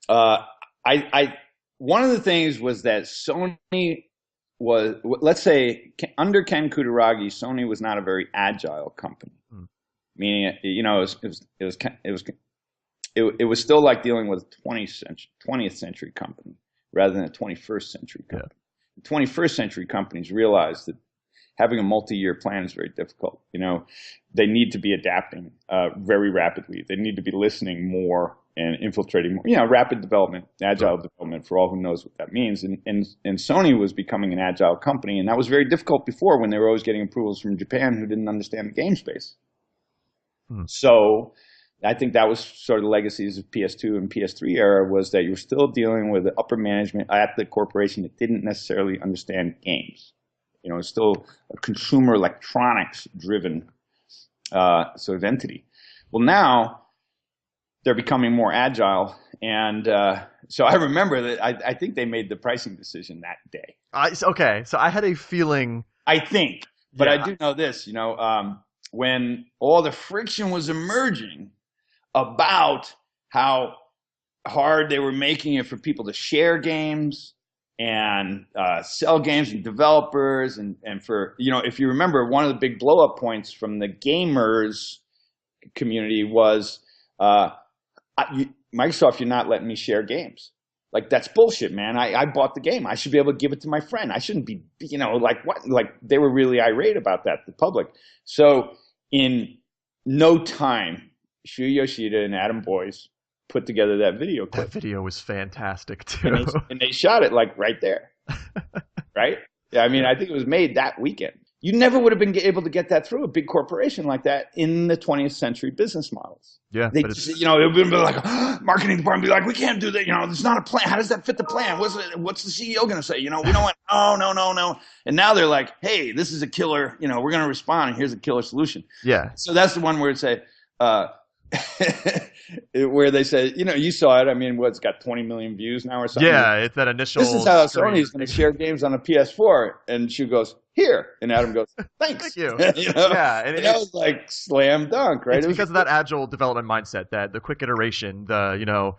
uh, I one of the things was that Sony was, let's say, under Ken Kutaragi, Sony was not a very agile company. Mm. Meaning, it was still like dealing with a 20th century company rather than a 21st century company. Yeah. 21st century companies realize that having a multi-year plan is very difficult. They need to be adapting very rapidly. They need to be listening more and infiltrating more. Rapid development, agile development, for all who knows what that means. And Sony was becoming an agile company, and that was very difficult before when they were always getting approvals from Japan who didn't understand the game space. So I think that was sort of the legacies of PS2 and PS3 era, was that you were still dealing with the upper management at the corporation that didn't necessarily understand games. It's still a consumer electronics driven sort of entity. Well, now they're becoming more agile. And so I remember that I think they made the pricing decision that day. Okay, so I had a feeling. I think, but I do know this, when all the friction was emerging about how hard they were making it for people to share games and sell games and developers, and for, if you remember, one of the big blow up points from the gamers community was Microsoft, you're not letting me share games. Like, that's bullshit, man. I bought the game. I should be able to give it to my friend. I shouldn't be, like, what? Like, they were really irate about that, the public. So in no time, Shuya Yoshida and Adam Boyce put together that video clip. That video was fantastic, too. And they shot it, like, right there. Right? Yeah, I mean, I think it was made that weekend. You never would have been able to get that through a big corporation like that in the 20th century business models. Yeah, they just, it would be like, marketing department be like, we can't do that. There's not a plan. How does that fit the plan? What's the CEO going to say? We don't want, no. And now they're like, hey, this is a killer. We're going to respond, and here's a killer solution. Yeah. So that's the one where it say, where they said, you saw it. I mean, it's got 20 million views now or something. Yeah, it's that initial. This is how Sony is going to share games on a PS4, and she goes, here, and Adam goes, thanks. Thank you. Yeah, and that was like slam dunk, right? It's because of that agile development mindset, that the quick iteration, the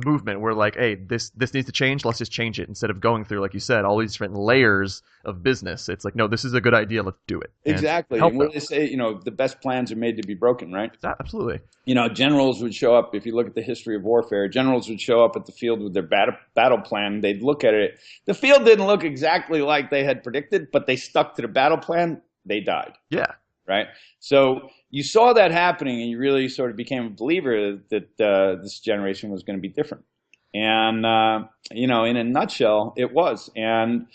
movement. We're like, hey, this needs to change. Let's just change it, instead of going through, like you said, all these different layers of business. It's like, no, this is a good idea. Let's do it. Exactly. And what they say, the best plans are made to be broken, right? Absolutely. Generals would show up. If you look at the history of warfare, generals would show up at the field with their battle plan. They'd look at it. The field didn't look exactly like they had predicted, but they stuck to the battle plan. They died. Yeah. Right. So you saw that happening, and you really sort of became a believer that this generation was going to be different. And in a nutshell, it was. And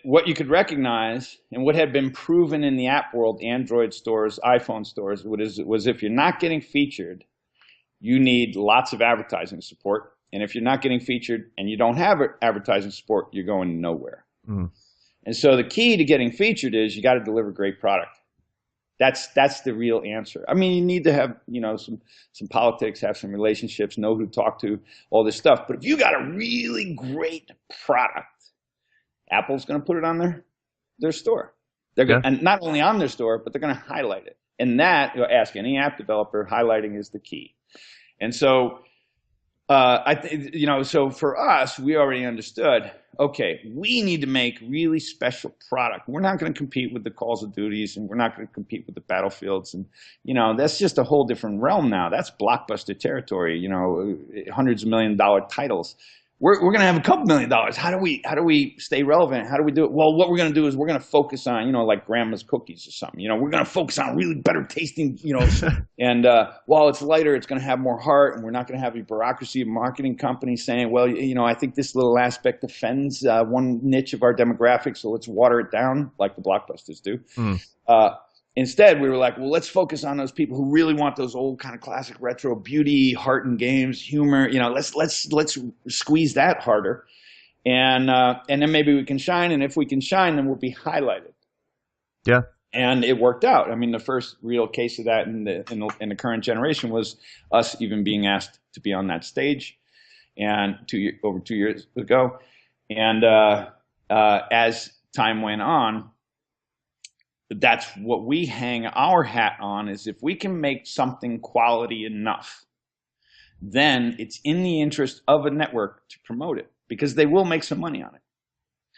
what you could recognize, and what had been proven in the app world, Android stores, iPhone stores, was if you're not getting featured, you need lots of advertising support. And if you're not getting featured and you don't have advertising support, you're going nowhere. Mm. And so the key to getting featured is you got to deliver great product. That's the real answer. I mean, you need to have, some politics, have some relationships, know who to talk to, all this stuff. But if you got a really great product, Apple's going to put it on their store. They're going, and not only on their store, but they're going to highlight it. And that, ask any app developer, highlighting is the key. And so, so for us, we already understood, okay, we need to make really special product. We're not going to compete with the Calls of Duties, and we're not going to compete with the Battlefields. And, that's just a whole different realm now. That's blockbuster territory, hundreds of $1 million titles. We're going to have a couple $1 million. How do we stay relevant? How do we do it? Well, what we're going to do is we're going to focus on, like grandma's cookies or something. We're going to focus on really better tasting, and while it's lighter, it's going to have more heart, and we're not going to have a bureaucracy of marketing companies saying, well, I think this little aspect offends one niche of our demographic, so let's water it down like the blockbusters do. Instead, we were like, well, let's focus on those people who really want those old kind of classic retro beauty, heart in games, humor. Let's squeeze that harder, and then maybe we can shine. And if we can shine, then we'll be highlighted. Yeah. And it worked out. I mean, the first real case of that in the current generation was us even being asked to be on that stage, and over 2 years ago, and as time went on, that's what we hang our hat on, is if we can make something quality enough, then it's in the interest of a network to promote it, because they will make some money on it.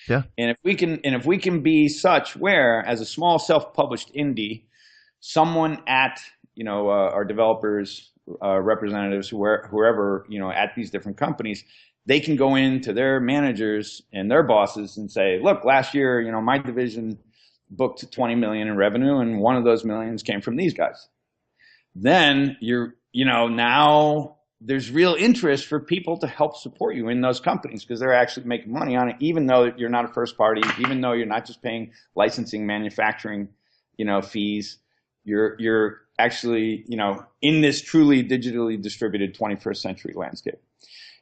Yeah. And if we can be such where, as a small self-published indie, someone at, our developers, representatives, whoever, at these different companies, they can go into their managers and their bosses and say, look, last year, my division booked 20 million in revenue, and one of those millions came from these guys. Then now there's real interest for people to help support you in those companies, because they're actually making money on it, even though you're not a first party, even though you're not just paying licensing, manufacturing, fees. You're actually, in this truly digitally distributed 21st century landscape.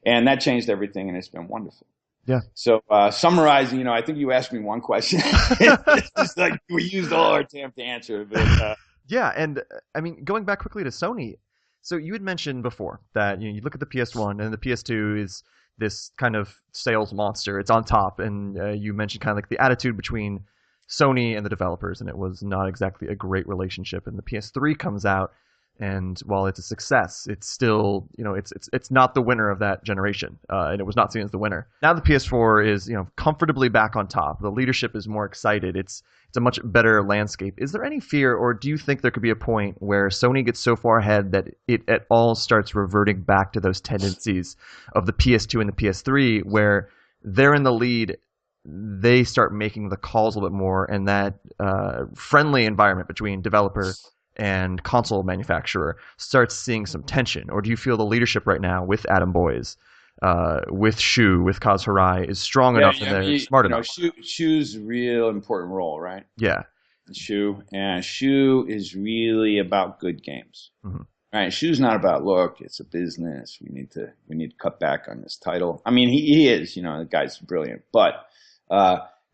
And that changed everything, and it's been wonderful. Yeah. So summarizing, I think you asked me one question. It's just like we used all our time to answer. But, yeah, and I mean, going back quickly to Sony, so you had mentioned before that you look at the PS1 and the PS2 is this kind of sales monster. It's on top, and you mentioned kind of like the attitude between Sony and the developers, and it was not exactly a great relationship. And the PS3 comes out, and while it's a success, it's still, it's not the winner of that generation, and it was not seen as the winner. Now the PS4 is, comfortably back on top. The leadership is more excited. It's a much better landscape. Is there any fear, or do you think there could be a point where Sony gets so far ahead that it at all starts reverting back to those tendencies of the PS2 and the PS3, where they're in the lead, they start making the calls a little bit more, and that friendly environment between developer and console manufacturer starts seeing some tension? Or do you feel the leadership right now with Adam Boyes, with Shu, with Kaz Hirai is strong enough and they're smart enough? Shu's a real important role, right? Yeah. Shu is really about good games. Mm-hmm. Right? Shu's not about, look, it's a business. We need to cut back on this title. I mean, he is, the guy's brilliant, but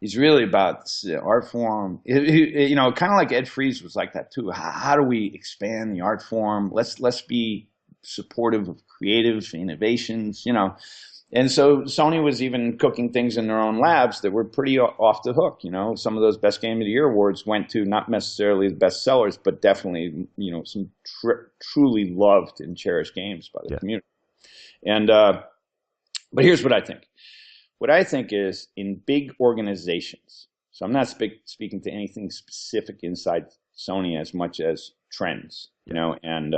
he's really about the art form. Kind of like Ed Freeze was like that too. How do we expand the art form? Let's be supportive of creative innovations, And so Sony was even cooking things in their own labs that were pretty off the hook. Some of those Best Game of the Year awards went to not necessarily the best sellers, but definitely, some truly loved and cherished games by the community. And but here's what I think. What I think is, in big organizations, so I'm not speaking to anything specific inside Sony as much as trends, and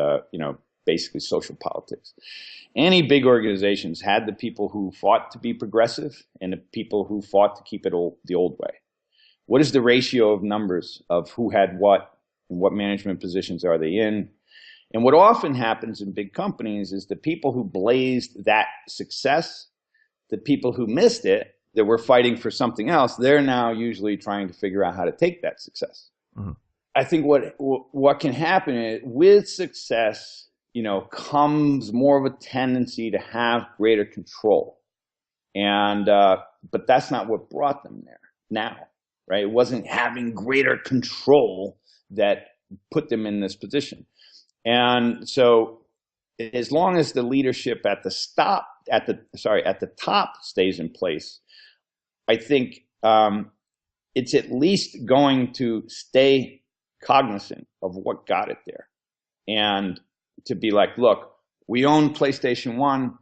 basically social politics. Any big organizations had the people who fought to be progressive and the people who fought to keep it the old way. What is the ratio of numbers of who had what, and what management positions are they in? And what often happens in big companies is the people who blazed that success, the people who missed it, that were fighting for something else, they're now usually trying to figure out how to take that success. Mm-hmm. I think what can happen is, with success, comes more of a tendency to have greater control. And but that's not what brought them there now, right? It wasn't having greater control that put them in this position. And so as long as the leadership at the top stays in place, I think it's at least going to stay cognizant of what got it there, and to be like, look, we own PlayStation 1,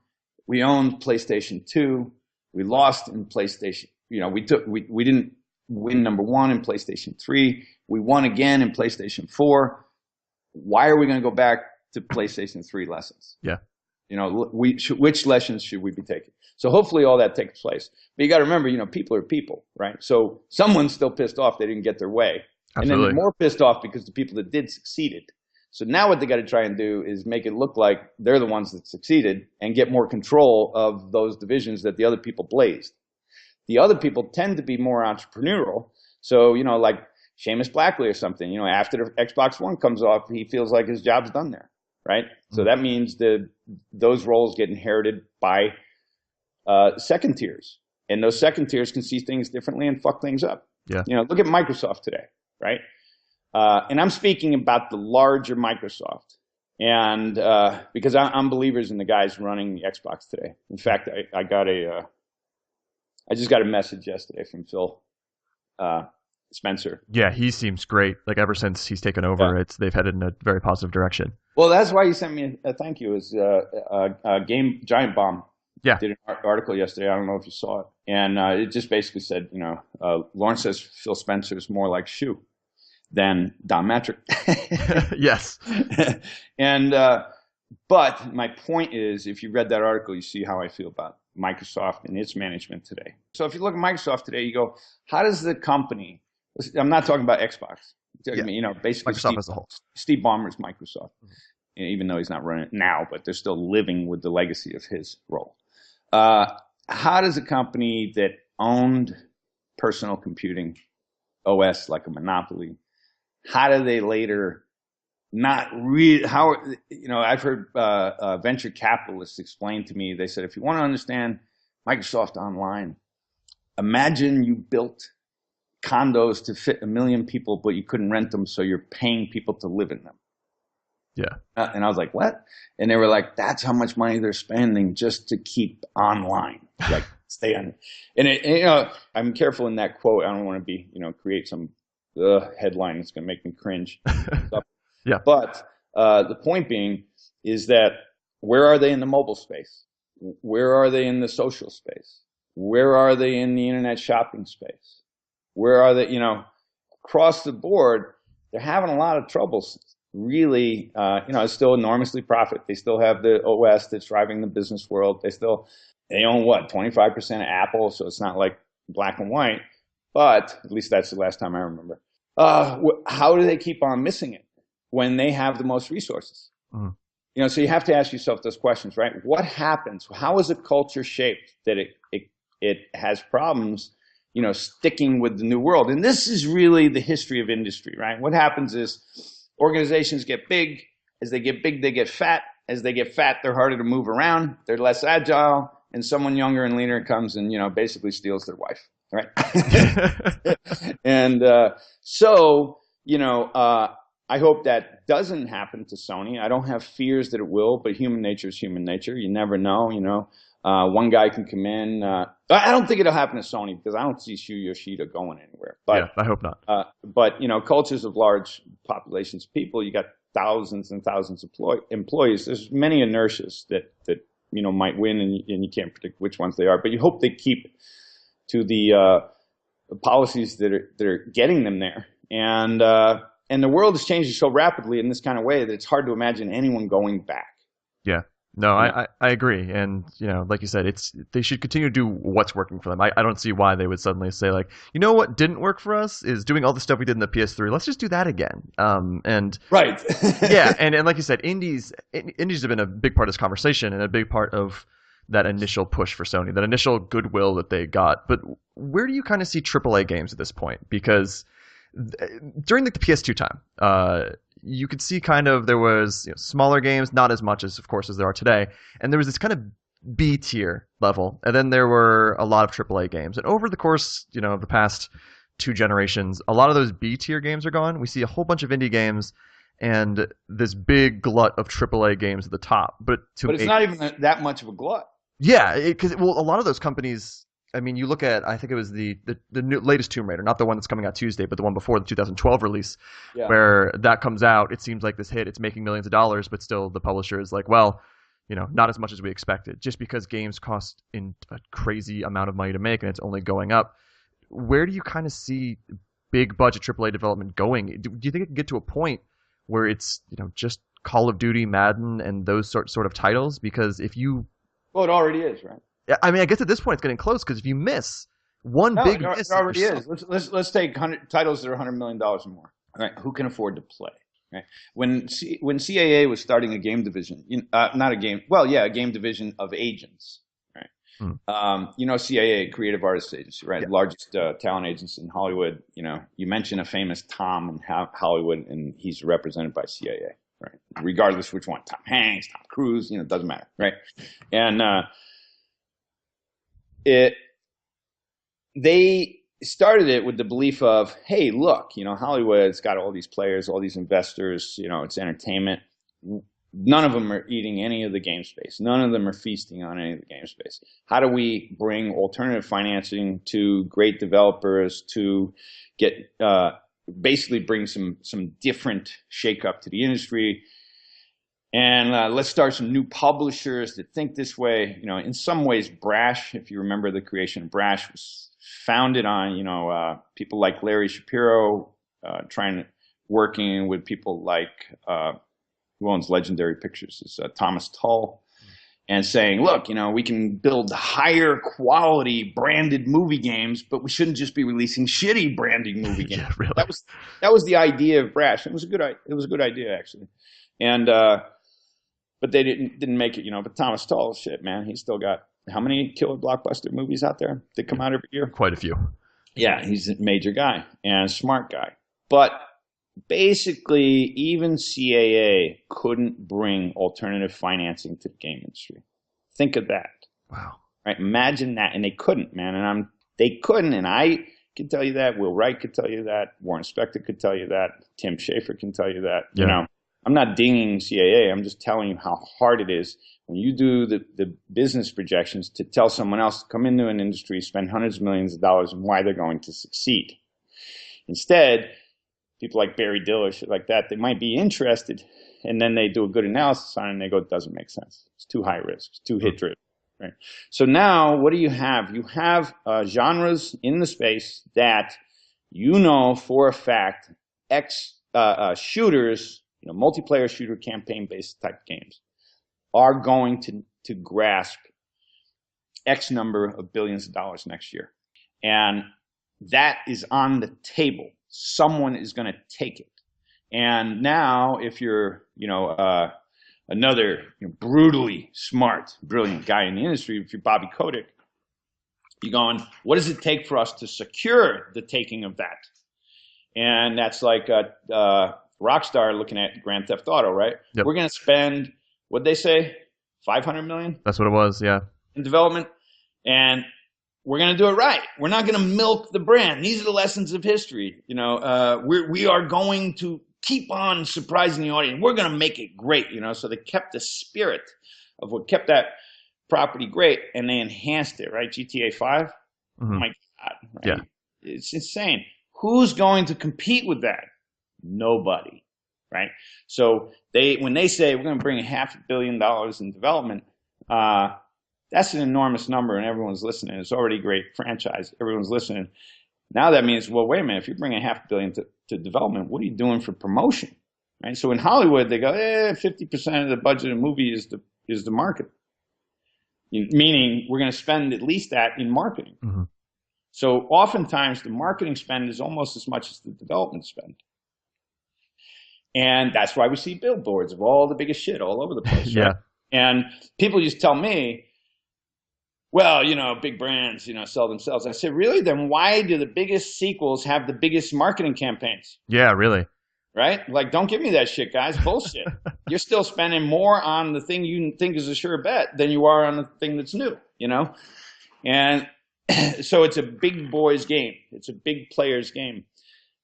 we owned PlayStation 2, we lost in PlayStation, we didn't win number 1 in PlayStation 3, we won again in PlayStation 4. Why are we going to go back to PlayStation 3 lessons? Yeah. Which lessons should we be taking? So hopefully all that takes place. But you got to remember, people are people, right? So someone's still pissed off they didn't get their way. Absolutely. And then they're more pissed off because the people that did succeeded. So now what they got to try and do is make it look like they're the ones that succeeded and get more control of those divisions that the other people blazed. The other people tend to be more entrepreneurial. So, like Seamus Blackley or something, after the Xbox One comes off, he feels like his job's done there, right? Mm-hmm. So that means those roles get inherited by second tiers. And those second tiers can see things differently and fuck things up. Yeah. Look at Microsoft today, right? And I'm speaking about the larger Microsoft, and because I'm believers in the guys running the Xbox today. In fact, I just got a message yesterday from Phil Spencer. Yeah, he seems great. Like ever since he's taken Yeah. over, they've headed in a very positive direction. Well, that's why you sent me a thank you. Is Game Giant Bomb Yeah, did an article yesterday. I don't know if you saw it, and it just basically said, Lawrence says Phil Spencer is more like Shoe than Don Matrick. yes, And but my point is, if you read that article, you see how I feel about Microsoft and its management today. So if you look at Microsoft today, you go, how does the company? I'm not talking about Xbox. yeah. Basically, Microsoft as a whole. Steve Ballmer's Microsoft, even though he's not running it now, but they're still living with the legacy of his role. How does a company that owned personal computing OS like a monopoly, how do they later not really, I've heard venture capitalists explain to me, they said, if you want to understand Microsoft Online, imagine you built condos to fit 1 million people, but you couldn't rent them, so you're paying people to live in them. Yeah. And I was like, what? And they were like, that's how much money they're spending just to keep online, like stay on. And I'm careful in that quote. I don't want to be, create some headline that's going to make me cringe. Yeah. But the point being is that where are they in the mobile space? Where are they in the social space? Where are they in the internet shopping space? Where are they, across the board, they're having a lot of troubles. Really, it's still enormously profit. They still have the OS that's driving the business world. They own what, 25% of Apple, so it's not like black and white, but at least that's the last time I remember. How do they keep on missing it when they have the most resources? Mm. So you have to ask yourself those questions, right? What happens? How is a culture shaped that it has problems, sticking with the new world? And this is really the history of industry, right? What happens is organizations get big. As they get big, they get fat. As they get fat, they're harder to move around. They're less agile. And someone younger and leaner comes and, basically steals their wife, right? And I hope that doesn't happen to Sony. I don't have fears that it will, but human nature is human nature. You never know, one guy can come in. I don't think it'll happen to Sony because I don't see Shu Yoshida going anywhere. But, yeah, I hope not. But cultures of large populations of people, you got thousands and thousands of employees. There's many inertias that might win, and you can't predict which ones they are. But you hope they keep to the policies that are getting them there. And the world is changing so rapidly in this kind of way that it's hard to imagine anyone going back. Yeah. No, I agree. And, like you said, they should continue to do what's working for them. I don't see why they would suddenly say, like, what didn't work for us is doing all the stuff we did in the PS3. Let's just do that again. And right. yeah. And like you said, indies have been a big part of this conversation and a big part of that initial push for Sony, that initial goodwill that they got. But where do you kind of see AAA games at this point? Because during the PS2 time, you could see kind of there was smaller games, not as much as, of course, as there are today. And there was this kind of B tier level. And then there were a lot of AAA games. And over the course, of the past 2 generations, a lot of those B tier games are gone. We see a whole bunch of indie games and this big glut of AAA games at the top. But it's not even that much of a glut. Yeah, because a lot of those companies, I mean, you look at, I think it was the latest Tomb Raider, not the one that's coming out Tuesday, but the one before the 2012 release, where that comes out. It seems like this hit, it's making millions of dollars, but still the publisher is like, well, not as much as we expected, just because games cost a crazy amount of money to make and it's only going up. Where do you kind of see big budget AAA development going? Do you think it can get to a point where it's, just Call of Duty, Madden, and those sort of titles? Because if you... Well, it already is, right? I mean, I guess at this point it's getting close because if you miss big miss, it already is. Let's take titles that are $100 million or more. Right? Who can afford to play? Right? When CAA was starting a game division, a game division of agents. Right? CAA, Creative Artists Agency, right? Yeah. Largest talent agency in Hollywood. You mention a famous Tom in Hollywood, and he's represented by CAA. Right? Regardless which one, Tom Hanks, Tom Cruise, it doesn't matter, right? And they started it with the belief of, hey, look, Hollywood's got all these players, all these investors, it's entertainment. None of them are eating any of the game space. None of them are feasting on any of the game space. How do we bring alternative financing to great developers to get basically bring some different shakeup to the industry? And let's start some new publishers that think this way. You know, in some ways, Brash, if you remember the creation of Brash, was founded on, people like Larry Shapiro working with people like who owns Legendary Pictures, is Thomas Tull, and saying, look, we can build higher quality branded movie games, but we shouldn't just be releasing shitty branding movie games. Yeah, really. That was the idea of Brash. It was a good idea actually, and but they didn't make it. But Thomas Tull, shit, man, he's still got how many killer blockbuster movies out there that come out every year? Quite a few. Yeah, he's a major guy and a smart guy, but basically, even CAA couldn't bring alternative financing to the game industry. Think of that. Wow. Right? Imagine that. And they couldn't, man. They couldn't. And I can tell you that. Will Wright could tell you that. Warren Spector could tell you that. Tim Schafer can tell you that. Yeah. I'm not dinging CAA. I'm just telling you how hard it is when you do the business projections to tell someone else to come into an industry, spend hundreds of millions of dollars, and why they're going to succeed. Instead, people like Barry Diller, shit like that, they might be interested, and then they do a good analysis on it, and they go, it doesn't make sense. It's too high risk. It's too hit-driven. Right? So now, what do you have? You have genres in the space that for a fact, shooters, multiplayer shooter campaign-based type games, are going to grasp X number of billions of dollars next year. And that is on the table. Someone is going to take it. And now if you're, another brutally smart, brilliant guy in the industry, if you're Bobby Kotick, you're going, what does it take for us to secure the taking of that? And that's like Rockstar looking at Grand Theft Auto, right? Yep. We're going to spend, what'd they say, $500 million? That's what it was, yeah. In development. And we're going to do it right. We're not going to milk the brand. These are the lessons of history. We are going to keep on surprising the audience. We're going to make it great. So they kept the spirit of what kept that property great, and they enhanced it. Right, GTA 5. Mm-hmm. Oh my God, right? Yeah, it's insane. Who's going to compete with that? Nobody. Right. So when they say we're going to bring $500 million in development. That's an enormous number, and everyone's listening. It's already a great franchise. Everyone's listening. Now that means, well, wait a minute. If you're bringing $500 million to development, what are you doing for promotion? Right. So in Hollywood, they go, 50% of the budget of a movie is the market. Meaning, we're going to spend at least that in marketing. Mm-hmm. So oftentimes, the marketing spend is almost as much as the development spend. And that's why we see billboards of all the biggest shit all over the place. Yeah. Right? And people just tell me, well, big brands, sell themselves. I said, really? Then why do the biggest sequels have the biggest marketing campaigns? Yeah, really. Right? Like, don't give me that shit, guys. Bullshit. You're still spending more on the thing you think is a sure bet than you are on the thing that's new, And so it's a big boys game. It's a big players game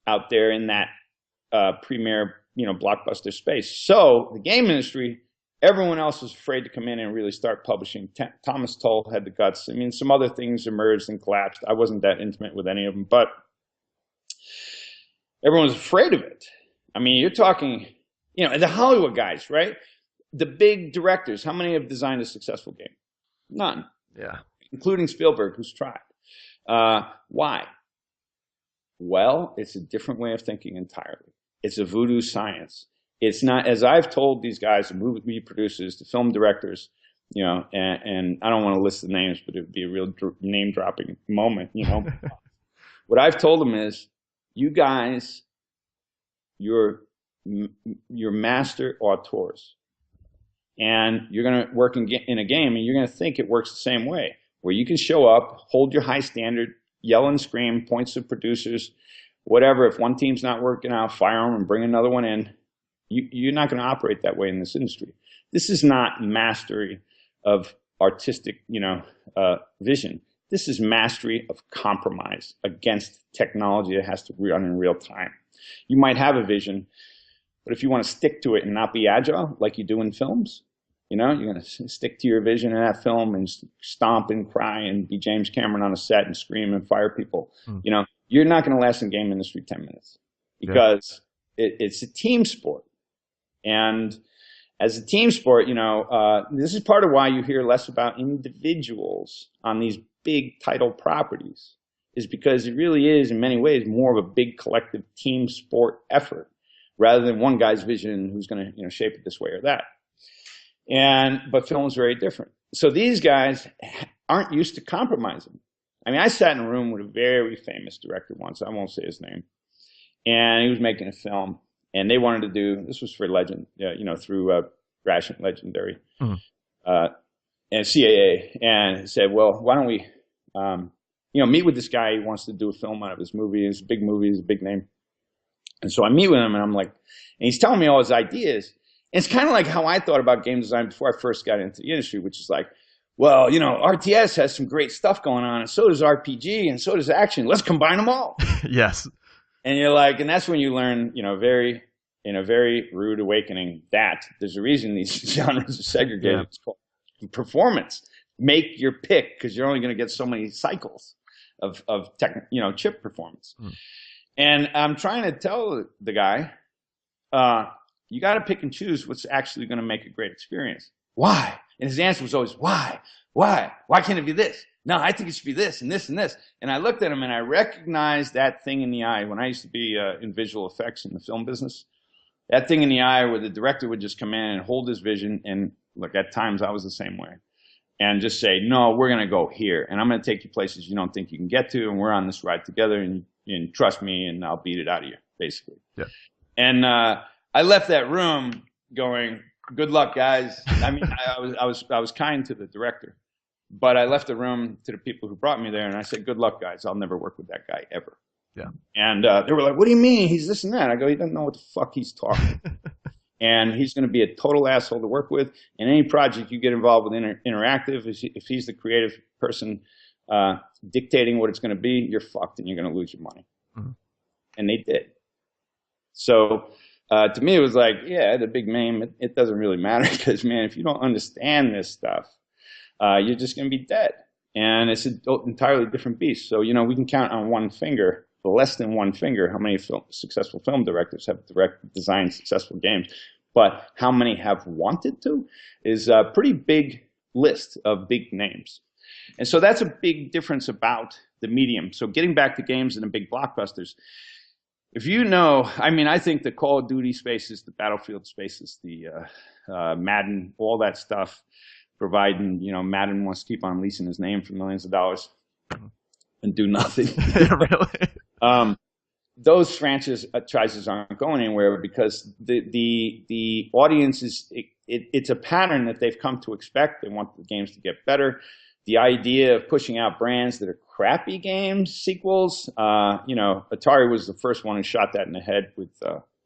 out there in that premier, blockbuster space. So the game industry, everyone else was afraid to come in and really start publishing. Thomas Tull had the guts. I mean, some other things emerged and collapsed. I wasn't that intimate with any of them, but everyone was afraid of it. I mean, you're talking, the Hollywood guys, right? The big directors, how many have designed a successful game? None. Yeah. Including Spielberg, who's tried. Why? Well, it's a different way of thinking entirely. It's a voodoo science. It's not, as I've told these guys, the movie producers, the film directors, and I don't want to list the names, but it would be a real name-dropping moment, What I've told them is, you guys, you're master auteurs. And you're going to work in a game, and you're going to think it works the same way, where you can show up, hold your high standard, yell and scream, points to producers, whatever. If one team's not working out, fire them and bring another one in. You're not going to operate that way in this industry. This is not mastery of artistic, vision. This is mastery of compromise against technology that has to run in real time. You might have a vision, But if you want to stick to it and not be agile like you do in films, you know, you're going to stick to your vision in that film and stomp and cry and be James Cameron on a set and scream and fire people. You know, you're not going to last in the game industry 10 minutes because it's a team sport. And as a team sport, you know, this is part of why you hear less about individuals on these big title properties, is because it really is in many ways more of a big collective team sport effort rather than one guy's vision who's going to, you know, shape it this way or that. But film is very different. So these guys aren't used to compromising. I mean, I sat in a room with a very famous director once. I won't say his name. And he was making a film. And they wanted to do, this was for Legend, you know, through Ration Legendary, and CAA. And he said, well, why don't we, you know, meet with this guy. He wants to do a film out of his movie. It's a big movie. It's a big name. And so I meet with him, and I'm like, and he's telling me all his ideas. And it's kind of like how I thought about game design before I first got into the industry, which is like, well, you know, RTS has some great stuff going on, and so does RPG, and so does action. Let's combine them all. Yes. And you're like, and that's when you learn, you know, in a very rude awakening, that there's a reason these genres are segregated. Yeah. It's called performance. Make your pick, because you're only going to get so many cycles of you know, chip performance. And I'm trying to tell the guy, you got to pick and choose what's actually going to make a great experience. Why? And his answer was always, why? Why? Why can't it be this? No, I think it should be this and this and this. And I looked at him and I recognized that thing in the eye when I used to be in visual effects in the film business. That thing in the eye where the director would just come in and hold his vision. And look, at times I was the same way. And just say, no, we're going to go here. And I'm going to take you places you don't think you can get to. And we're on this ride together. And trust me, and I'll beat it out of you, basically. Yeah. And I left that room going, good luck, guys. I mean, I was kind to the director. But I left the room to the people who brought me there, and I said, good luck, guys. I'll never work with that guy, ever. Yeah. And they were like, what do you mean? He's this and that. I go, he doesn't know what the fuck he's talking about. And he's going to be a total asshole to work with. And any project you get involved with interactive, if he's the creative person dictating what it's going to be, you're fucked and you're going to lose your money. And they did. So to me, it was like, yeah, the big name, it doesn't really matter because, man, if you don't understand this stuff, you're just going to be dead. And it's an entirely different beast. So, you know, we can count on one finger, less than one finger, how many successful film directors have designed successful games. But how many have wanted to is a pretty big list of big names. And so that's a big difference about the medium. So getting back to games and the big blockbusters, if you know, I mean, I think the Call of Duty spaces, the Battlefield spaces, the Madden, all that stuff, providing, you know, Madden wants to keep on leasing his name for millions of dollars and do nothing. Really? Those franchises aren't going anywhere because the audience is, it's a pattern that they've come to expect. They want the games to get better. The idea of pushing out brands that are crappy games, sequels, you know, Atari was the first one who shot that in the head with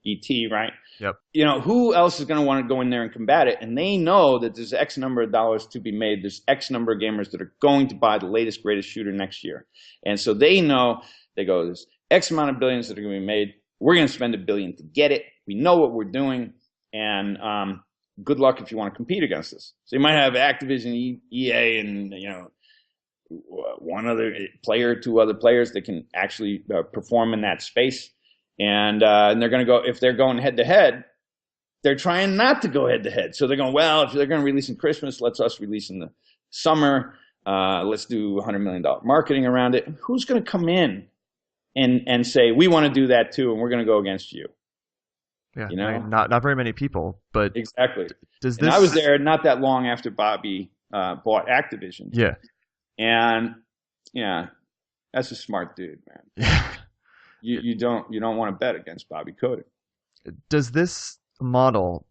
E.T., right? Yep. You know, who else is going to want to go in there and combat it? And they know that there's X number of dollars to be made. There's X number of gamers that are going to buy the latest, greatest shooter next year. And so they know, they go, there's X amount of billions that are going to be made. We're going to spend $1 billion to get it. We know what we're doing. And good luck if you want to compete against us. So you might have Activision, EA, and, you know, one other player, two other players that can actually perform in that space. And they're going to go, if they're going head to head, they're trying not to go head to head. So they're going, well, if they're going to release in Christmas, let's us release in the summer. Let's do $100 million marketing around it. Who's going to come in and say, we want to do that too, and we're going to go against you? Yeah, you know, I mean, not very many people, but exactly. And I was there not that long after Bobby bought Activision. Yeah, and yeah, that's a smart dude, man. Yeah. You don't want to bet against Bobby Kotick. Does this model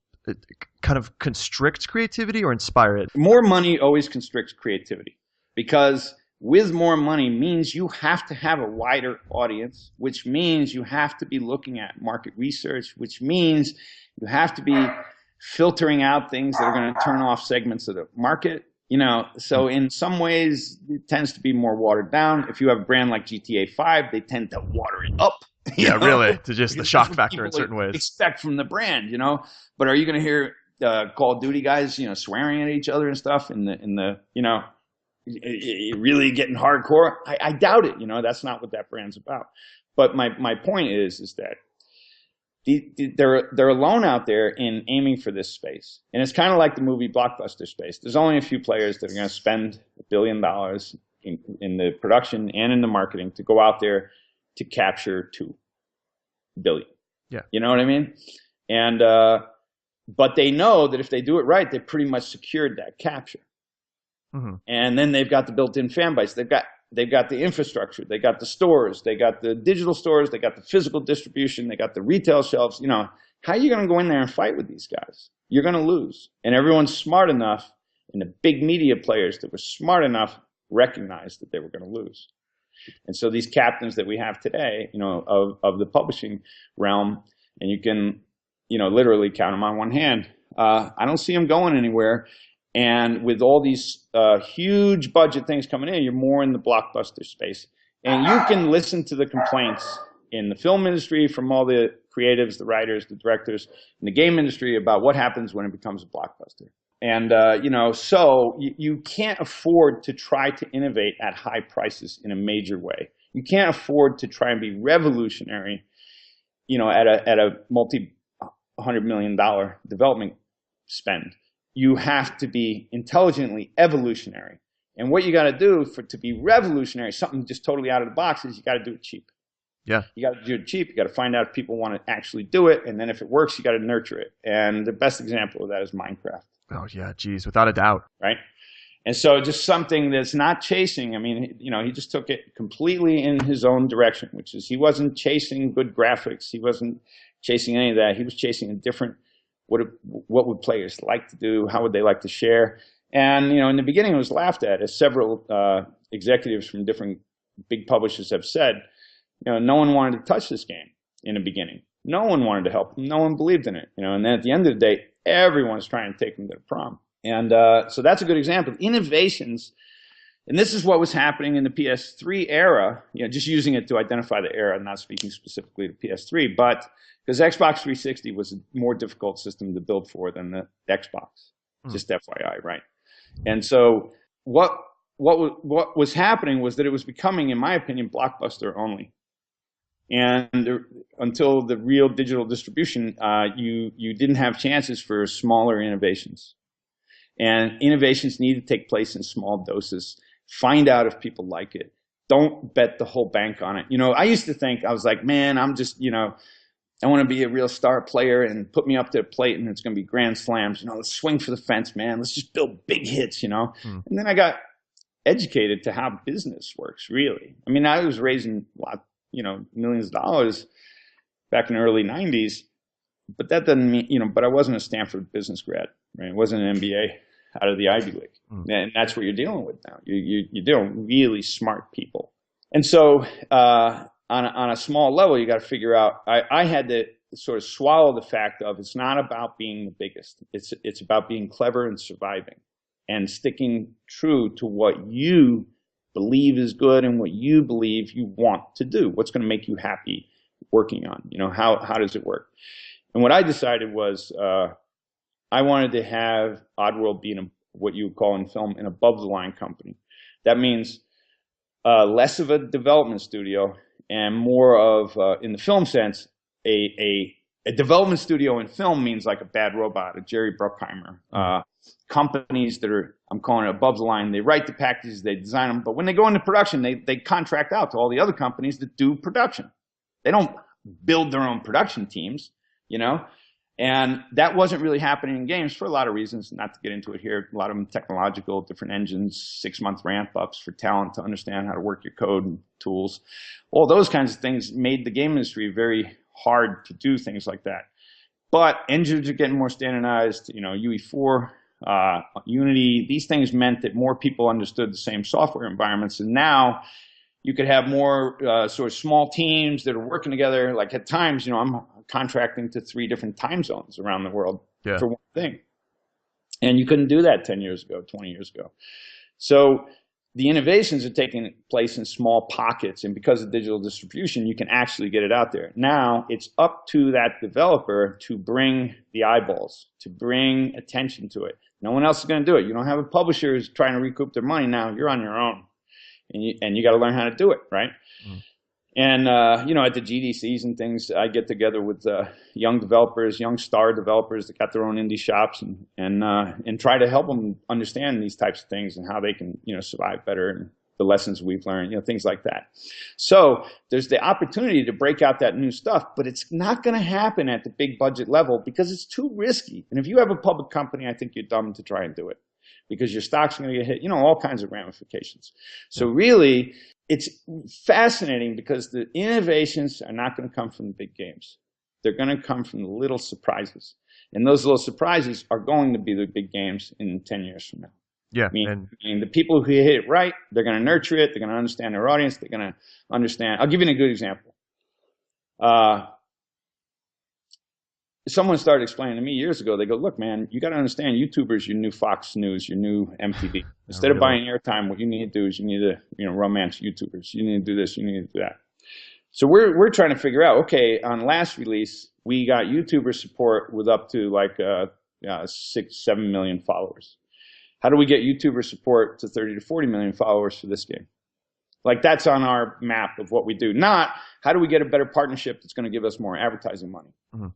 kind of constrict creativity or inspire it? More money always constricts creativity because with more money means you have to have a wider audience, which means you have to be looking at market research, which means you have to be filtering out things that are going to turn off segments of the market. You know, so in some ways, it tends to be more watered down. If you have a brand like GTA 5, they tend to water it up You Yeah, know? really, to just the Because shock that's what factor in people certain ways. expect from the brand, you know. But are you going to hear Call of Duty guys, you know, swearing at each other and stuff in the you know, really getting hardcore? I doubt it. You know, that's not what that brand's about. But my point is that they're alone out there in aiming for this space, and it's kind of like the movie blockbuster space. There's only a few players that are going to spend $1 billion in the production and in the marketing to go out there to capture 2 billion. Yeah. You know what I mean? And but they know that if they do it right, they pretty much secured that capture. Mm-hmm. And then they've got the built-in fan base. They've got the infrastructure. They got the stores. They got the digital stores. They got the physical distribution. They got the retail shelves. You know, how are you going to go in there and fight with these guys? You're going to lose. And everyone's smart enough, and the big media players that were smart enough recognized that they were going to lose. And so these captains that we have today, you know, of the publishing realm, and you can, you know, literally count them on one hand. I don't see them going anywhere. And with all these huge budget things coming in, you're more in the blockbuster space. And you can listen to the complaints in the film industry from all the creatives, the writers, the directors, in the game industry about what happens when it becomes a blockbuster. And, you know, so you can't afford to try to innovate at high prices in a major way. You can't afford to try and be revolutionary, you know, at a multi-$100 million development spend. You have to be intelligently evolutionary. And what you got to do to be revolutionary, something just totally out of the box, is you got to do it cheap. Yeah. You got to do it cheap. You got to find out if people want to actually do it. And then if it works, you got to nurture it. And the best example of that is Minecraft. Oh, yeah, geez, without a doubt. Right? And so just something that's not chasing. I mean, you know, he just took it completely in his own direction, which is he wasn't chasing good graphics. He wasn't chasing any of that. He was chasing a different, what would players like to do? How would they like to share? And, you know, in the beginning it was laughed at, as several executives from different big publishers have said. You know, no one wanted to touch this game in the beginning. No one wanted to help. No one believed in it. You know, and then at the end of the day, everyone's trying to take them to the prom. And so that's a good example of innovations. And this is what was happening in the PS3 era, you know, just using it to identify the era, not speaking specifically to PS3, but because Xbox 360 was a more difficult system to build for than the Xbox, just FYI, right? And so what was happening was that it was becoming, in my opinion, blockbuster only. And until the real digital distribution, you didn't have chances for smaller innovations. And innovations need to take place in small doses. Find out if people like it. Don't bet the whole bank on it. You know, I used to think, I was like, man, I'm just, you know, I want to be a real star player and put me up to the plate and it's going to be grand slams. You know, let's swing for the fence, man. Let's just build big hits, you know. And then I got educated to how business works, really. I mean, I was raising millions of dollars back in the early 90s, but that doesn't mean, you know, but I wasn't a Stanford business grad, right? It wasn't an MBA out of the Ivy League. And that's what you're dealing with now. You're dealing with really smart people. And so on a small level, you got to figure out, I had to sort of swallow the fact of it's not about being the biggest. It's about being clever and surviving and sticking true to what you believe is good and what you believe you want to do. What's going to make you happy working on? You know, how does it work? And what I decided was I wanted to have Oddworld be what you would call in film an above-the-line company. That means less of a development studio and more of, in the film sense, a development studio in film means like a Bad Robot, a Jerry Bruckheimer. Companies that are, I'm calling it above the line, they write the packages, they design them, but when they go into production, they contract out to all the other companies that do production. They don't build their own production teams, you know? And that wasn't really happening in games for a lot of reasons, not to get into it here. A lot of them technological, different engines, 6-month ramp-ups for talent to understand how to work your code and tools. All those kinds of things made the game industry very hard to do things like that. But engines are getting more standardized, you know, UE4, Unity. These things meant that more people understood the same software environments. And now you could have more sort of small teams that are working together. Like at times, you know, I'm contracting to 3 different time zones around the world for one thing. And you couldn't do that 10 years ago, 20 years ago. So the innovations are taking place in small pockets, and because of digital distribution, you can actually get it out there. Now it's up to that developer to bring the eyeballs, to bring attention to it. No one else is going to do it. You don't have a publisher who's trying to recoup their money now. You're on your own, and you got to learn how to do it, right? Mm. And you know, at the GDCs and things, I get together with young developers, young star developers that got their own indie shops, and try to help them understand these types of things and how they can, you know, survive better, and the lessons we've learned, you know, things like that. So there's the opportunity to break out that new stuff, but it's not going to happen at the big budget level because it's too risky. And if you have a public company, I think you're dumb to try and do it because your stock's going to get hit, you know, all kinds of ramifications. So really, it's fascinating because the innovations are not going to come from the big games. They're going to come from the little surprises. And those little surprises are going to be the big games in 10 years from now. Yeah. Meaning the people who hit it right, they're going to nurture it. They're going to understand their audience. They're going to understand. I'll give you a good example. Someone started explaining to me years ago, they go, look, man, you got to understand YouTubers, your new Fox News, your new MTV. Instead of buying airtime, what you need to do is you need to, you know, romance YouTubers. You need to do this, you need to do that. So we're trying to figure out, okay, on last release, we got YouTuber support with up to like 6-7 million followers. How do we get YouTuber support to 30 to 40 million followers for this game? Like that's on our map of what we do. Not how do we get a better partnership that's going to give us more advertising money. Mm-hmm.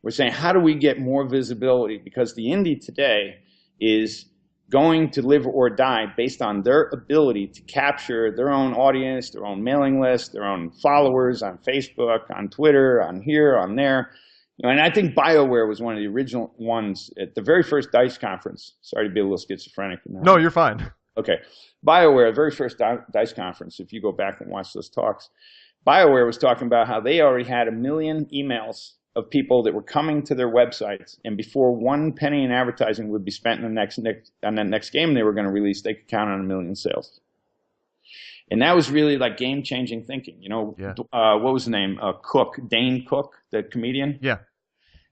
We're saying, how do we get more visibility? Because the indie today is going to live or die based on their ability to capture their own audience, their own mailing list, their own followers on Facebook, on Twitter, on here, on there. You know, and I think BioWare was one of the original ones at the very first DICE conference. Sorry to be a little schizophrenic. No, you're fine. Okay. BioWare, the very first DICE conference, if you go back and watch those talks, BioWare was talking about how they already had 1 million emails of people that were coming to their websites, and before 1 penny in advertising would be spent on that next game they were going to release, they could count on 1 million sales. And that was really like game-changing thinking. You know, what was the name? Dane Cook, the comedian. Yeah.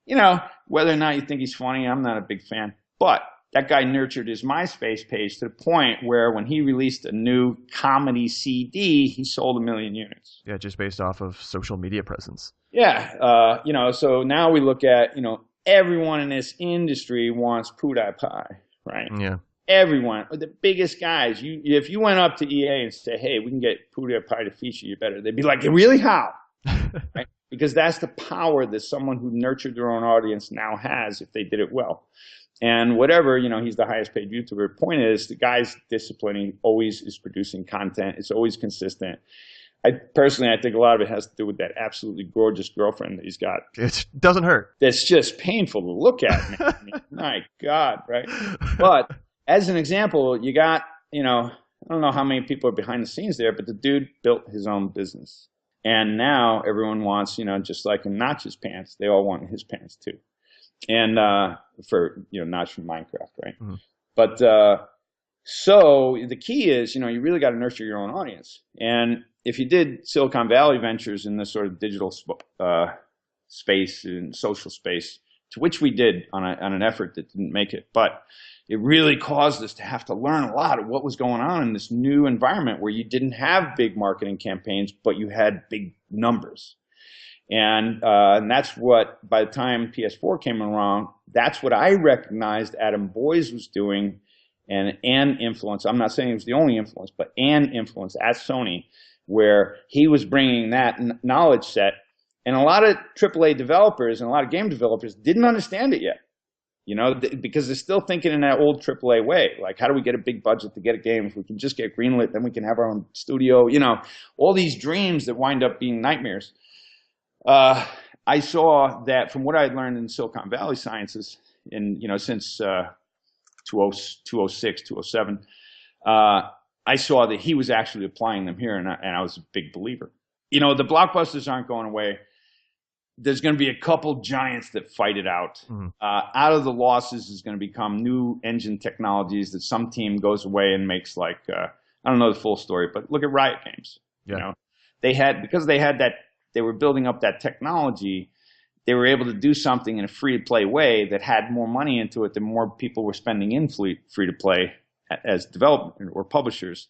You know, whether or not you think he's funny, I'm not a big fan. But that guy nurtured his MySpace page to the point where when he released a new comedy CD, he sold 1 million units. Yeah, just based off of social media presence. Yeah, you know, so now we look at, you know, everyone in this industry wants PewDiePie, right? Yeah. Everyone, the biggest guys. If you went up to EA and say, hey, we can get PewDiePie to feature you better, they'd be like, really, how? Right? Because that's the power that someone who nurtured their own audience now has if they did it well. And whatever, you know, he's the highest paid YouTuber. Point is, the guy's disciplining, always is producing content. It's always consistent. I think a lot of it has to do with that absolutely gorgeous girlfriend that he's got. It doesn't hurt. That's just painful to look at, man. I mean, my God, right? But as an example, you got, you know, I don't know how many people are behind the scenes there, but the dude built his own business. And now everyone wants, you know, just like in Notch's pants, they all want his pants too. And for, you know, Notch from Minecraft, right? Mm-hmm. But so the key is, you know, you really got to nurture your own audience. And if you did Silicon Valley ventures in this sort of digital space and social space, to which we did on an effort that didn't make it, but it really caused us to have to learn a lot of what was going on in this new environment where you didn't have big marketing campaigns, but you had big numbers. And that's what, by the time PS4 came along, that's what I recognized Adam Boyes was doing, and an influence. I'm not saying it was the only influence, but an influence at Sony, where he was bringing that knowledge set. And a lot of AAA developers and a lot of game developers didn't understand it yet, you know, because they're still thinking in that old AAA way. Like, how do we get a big budget to get a game? If we can just get greenlit, then we can have our own studio, you know, all these dreams that wind up being nightmares. I saw that from what I had learned in Silicon Valley sciences in, you know, since 2006, 2007, I saw that he was actually applying them here, and I was a big believer. You know, the blockbusters aren't going away. There's going to be a couple giants that fight it out. Mm-hmm. Out of the losses is going to become new engine technologies that some team goes away and makes, like, I don't know the full story, but look at Riot Games. Yeah. You know, because they had that, they were building up that technology, they were able to do something in a free-to-play way that had more money into it, the more people were spending in free-to-play as development or publishers.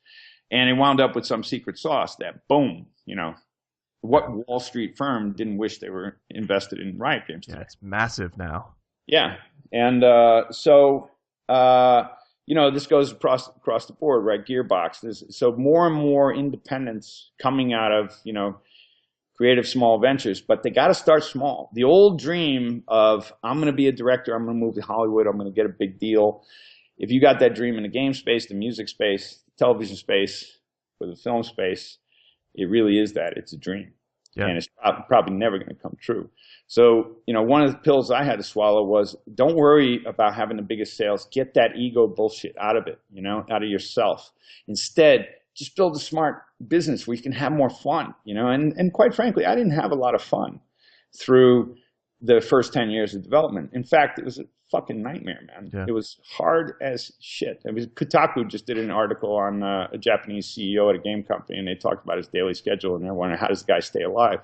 And it wound up with some secret sauce that, boom, you know, what Wall Street firm didn't wish they were invested in Riot Games today? Yeah, it's massive now. Yeah. And you know, this goes across the board, right? Gearbox. So more and more independence coming out of, you know, creative small ventures, but they got to start small. The old dream of, I'm going to be a director, I'm going to move to Hollywood, I'm going to get a big deal. If you got that dream in the game space, the music space, the television space, or the film space, it really is that. It's a dream. Yeah. And it's probably never going to come true. So, you know, one of the pills I had to swallow was, don't worry about having the biggest sales. Get that ego bullshit out of it, you know, out of yourself. Instead, just build a smart business where you can have more fun, you know. And quite frankly, I didn't have a lot of fun through the first 10 years of development. In fact, it was a fucking nightmare, man. Yeah. It was hard as shit. I mean, Kotaku just did an article on a Japanese CEO at a game company, and they talked about his daily schedule, and they're wondering, how does the guy stay alive?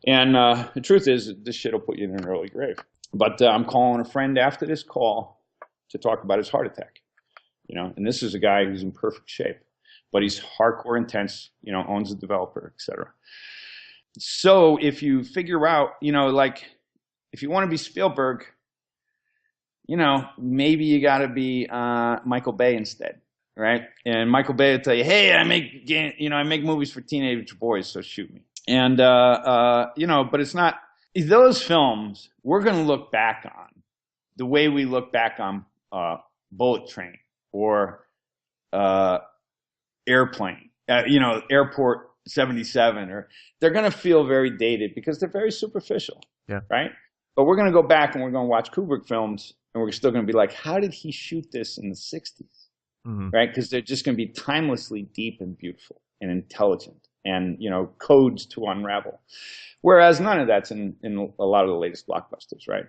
And the truth is, this shit will put you in an early grave. But I'm calling a friend after this call to talk about his heart attack. You know, and this is a guy who's in perfect shape, but he's hardcore intense, you know, owns a developer, etc. So if you figure out, you know, like, if you want to be Spielberg, you know, maybe you got to be Michael Bay instead, right? And Michael Bay will tell you, hey, I make movies for teenage boys, so shoot me. And you know, but it's not those films. We're going to look back on the way we look back on Bullet Train or Airplane, you know, Airport 77, or they're going to feel very dated because they're very superficial, right? But we're going to go back and we're going to watch Kubrick films, and we're still going to be like, how did he shoot this in the 60s, right? Because they're just going to be timelessly deep and beautiful and intelligent, and, you know, codes to unravel. Whereas none of that's in a lot of the latest blockbusters, right?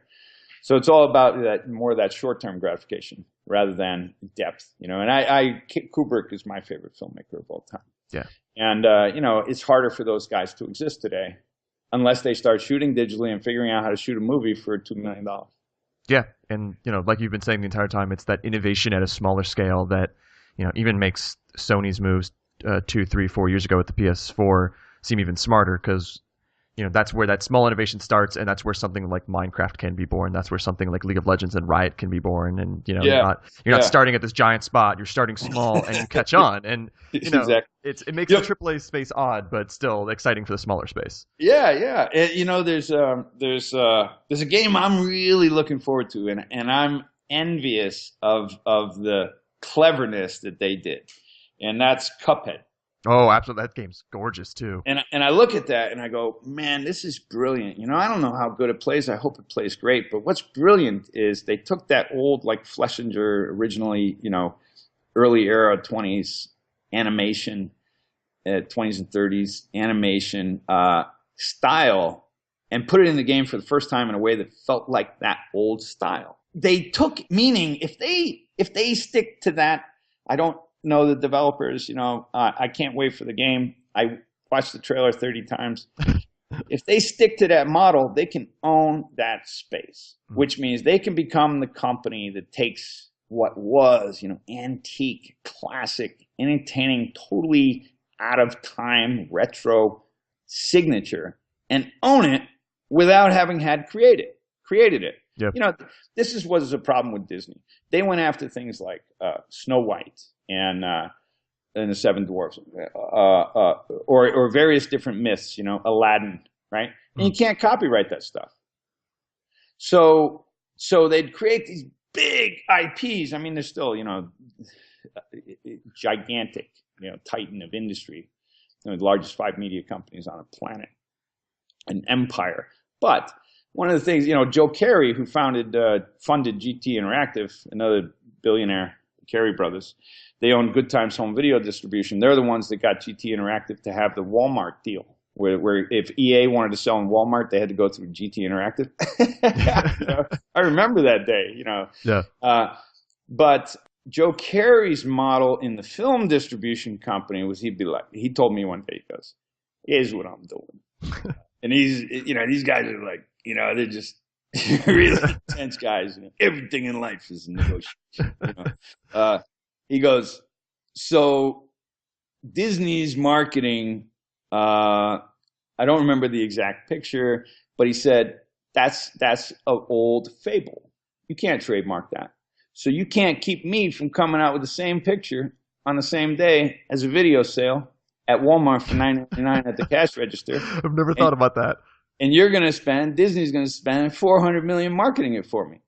So it's all about that, more of that short-term gratification rather than depth, you know. And Kubrick is my favorite filmmaker of all time. Yeah. And you know, it's harder for those guys to exist today unless they start shooting digitally and figuring out how to shoot a movie for $2 million. Yeah, and you know, like you've been saying the entire time, it's that innovation at a smaller scale that, you know, even makes Sony's moves 2, 3, 4 years ago with the PS4 seem even smarter, because, you know, that's where that small innovation starts, and that's where something like Minecraft can be born. That's where something like League of Legends and Riot can be born. And, you know, you're not starting at this giant spot. You're starting small, and you catch on. And, you know, it makes the AAA space odd, but still exciting for the smaller space. Yeah. You know, there's a game I'm really looking forward to, and I'm envious of the cleverness that they did, and that's Cuphead. Oh, absolutely. That game's gorgeous too. And I look at that and I go, man, this is brilliant. You know, I don't know how good it plays. I hope it plays great. But what's brilliant is they took that old, like, Schlesinger, originally, you know, early era 20s animation, 20s and 30s animation style, and put it in the game for the first time in a way that felt like that old style. They took, meaning if they stick to that, I don't know the developers, you know, I can't wait for the game. I watched the trailer 30 times. If they stick to that model, they can own that space, which means they can become the company that takes what was, you know, antique, classic, entertaining, totally out of time, retro signature, and own it without having had created it. Yep. You know, this was a problem with Disney. They went after things like Snow White and the Seven Dwarfs, or various different myths, you know, Aladdin, right? And you can't copyright that stuff. So they'd create these big IPs. I mean, they're still, you know, gigantic, you know, titan of industry, you know, the largest 5 media companies on the planet, an empire. But one of the things, you know, Joe Carey, who funded GT Interactive, another billionaire, Carey brothers, they own Good Times Home Video Distribution. They're the ones that got GT Interactive to have the Walmart deal, where if EA wanted to sell in Walmart, they had to go through GT Interactive. You know, I remember that day, you know. Yeah. But Joe Carey's model in the film distribution company was, he told me one day, he goes, here's what I'm doing. And you know, these guys are like, you know, they're just really intense guys. You know, everything in life is negotiation. You know? He goes, so Disney's marketing, I don't remember the exact picture, but he said, that's an old fable. You can't trademark that. So you can't keep me from coming out with the same picture on the same day as a video sale at Walmart for $9.99 at the cash register. I've never thought about that. And Disney's going to spend $400 million marketing it for me.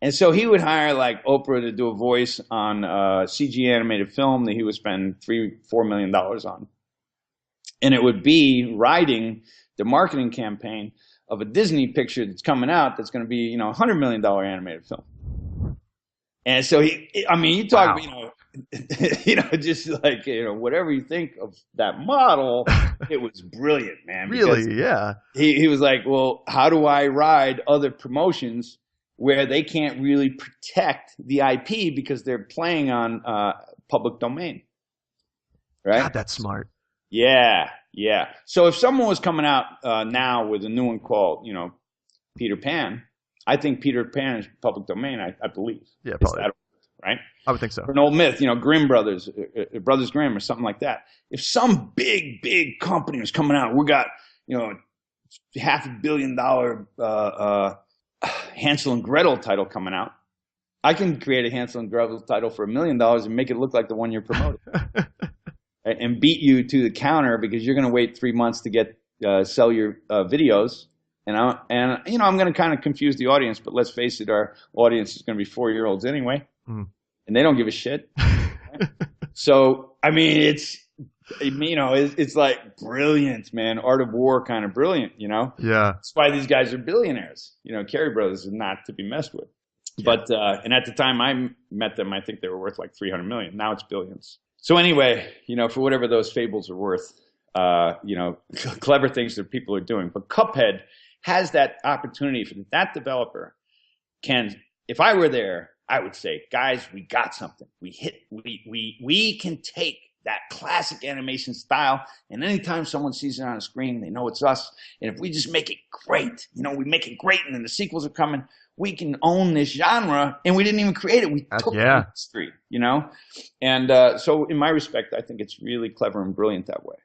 And so he would hire like Oprah to do a voice on CG animated film that he would spend $3-4 million on. And it would be riding the marketing campaign of a Disney picture that's coming out that's going to be, $100 million animated film. And so you talk, Wow. just like, whatever you think of that model, it was brilliant, man. Really? Yeah. He was like, well, how do I ride other promotions where they can't really protect the IP because they're playing on public domain? Right? God, that's smart. Yeah. So if someone was coming out now with a new one called, Peter Pan, I think Peter Pan is public domain, I believe. Yeah, probably. Right? I would think so. Or an old myth, Grimm Brothers, Brothers Grimm or something like that. If some big company was coming out, we got, $500 million Hansel and Gretel title coming out, I can create a Hansel and Gretel title for $1 million and make it look like the one you're promoting. And beat you to the counter because you're going to wait 3 months to get sell your videos. And I'm going to kind of confuse the audience, but let's face it, our audience is going to be 4-year-olds anyway, and they don't give a shit. Right? So I mean, it's like brilliant, man. Art of War kind of brilliant, Yeah. That's why these guys are billionaires. Carey Brothers is not to be messed with. Yeah. But and at the time I met them, I think they were worth like 300 million. Now it's billions. So anyway, for whatever those fables are worth, clever things that people are doing. But Cuphead has that opportunity for that developer if I were there, I would say, guys, we got something. We can take that classic animation style, and anytime someone sees it on a screen, they know it's us. And if we just make it great, we make it great, and then the sequels are coming, we can own this genre, and we didn't even create it. We took the history, And so in my respect, I think it's really clever and brilliant that way.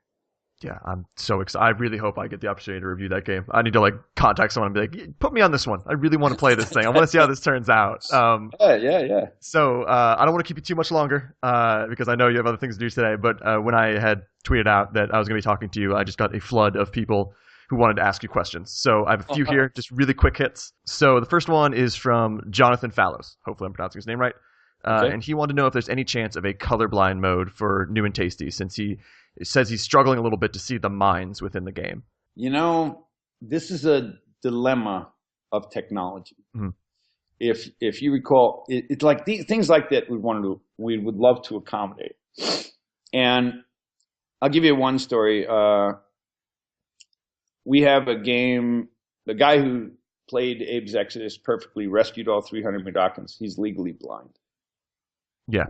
Yeah, I'm so excited. I really hope I get the opportunity to review that game. I need to contact someone and be like, put me on this one. I really want to play this thing. I want to see how this turns out. Yeah. So I don't want to keep you too much longer because I know you have other things to do today. But when I had tweeted out that I was going to be talking to you, I just got a flood of people who wanted to ask you questions. So I have a few here, just really quick hits. So the first one is from Jonathan Fallows. Hopefully I'm pronouncing his name right. Okay. And he wanted to know if there's any chance of a colorblind mode for New and Tasty, since he says he's struggling a little bit to see the mines within the game. This is a dilemma of technology. Mm-hmm. If you recall, it's like things like that we would love to accommodate. And I'll give you one story. We have a game. The guy who played Abe's Exodus perfectly rescued all 300 Mudokons. He's legally blind. Yeah.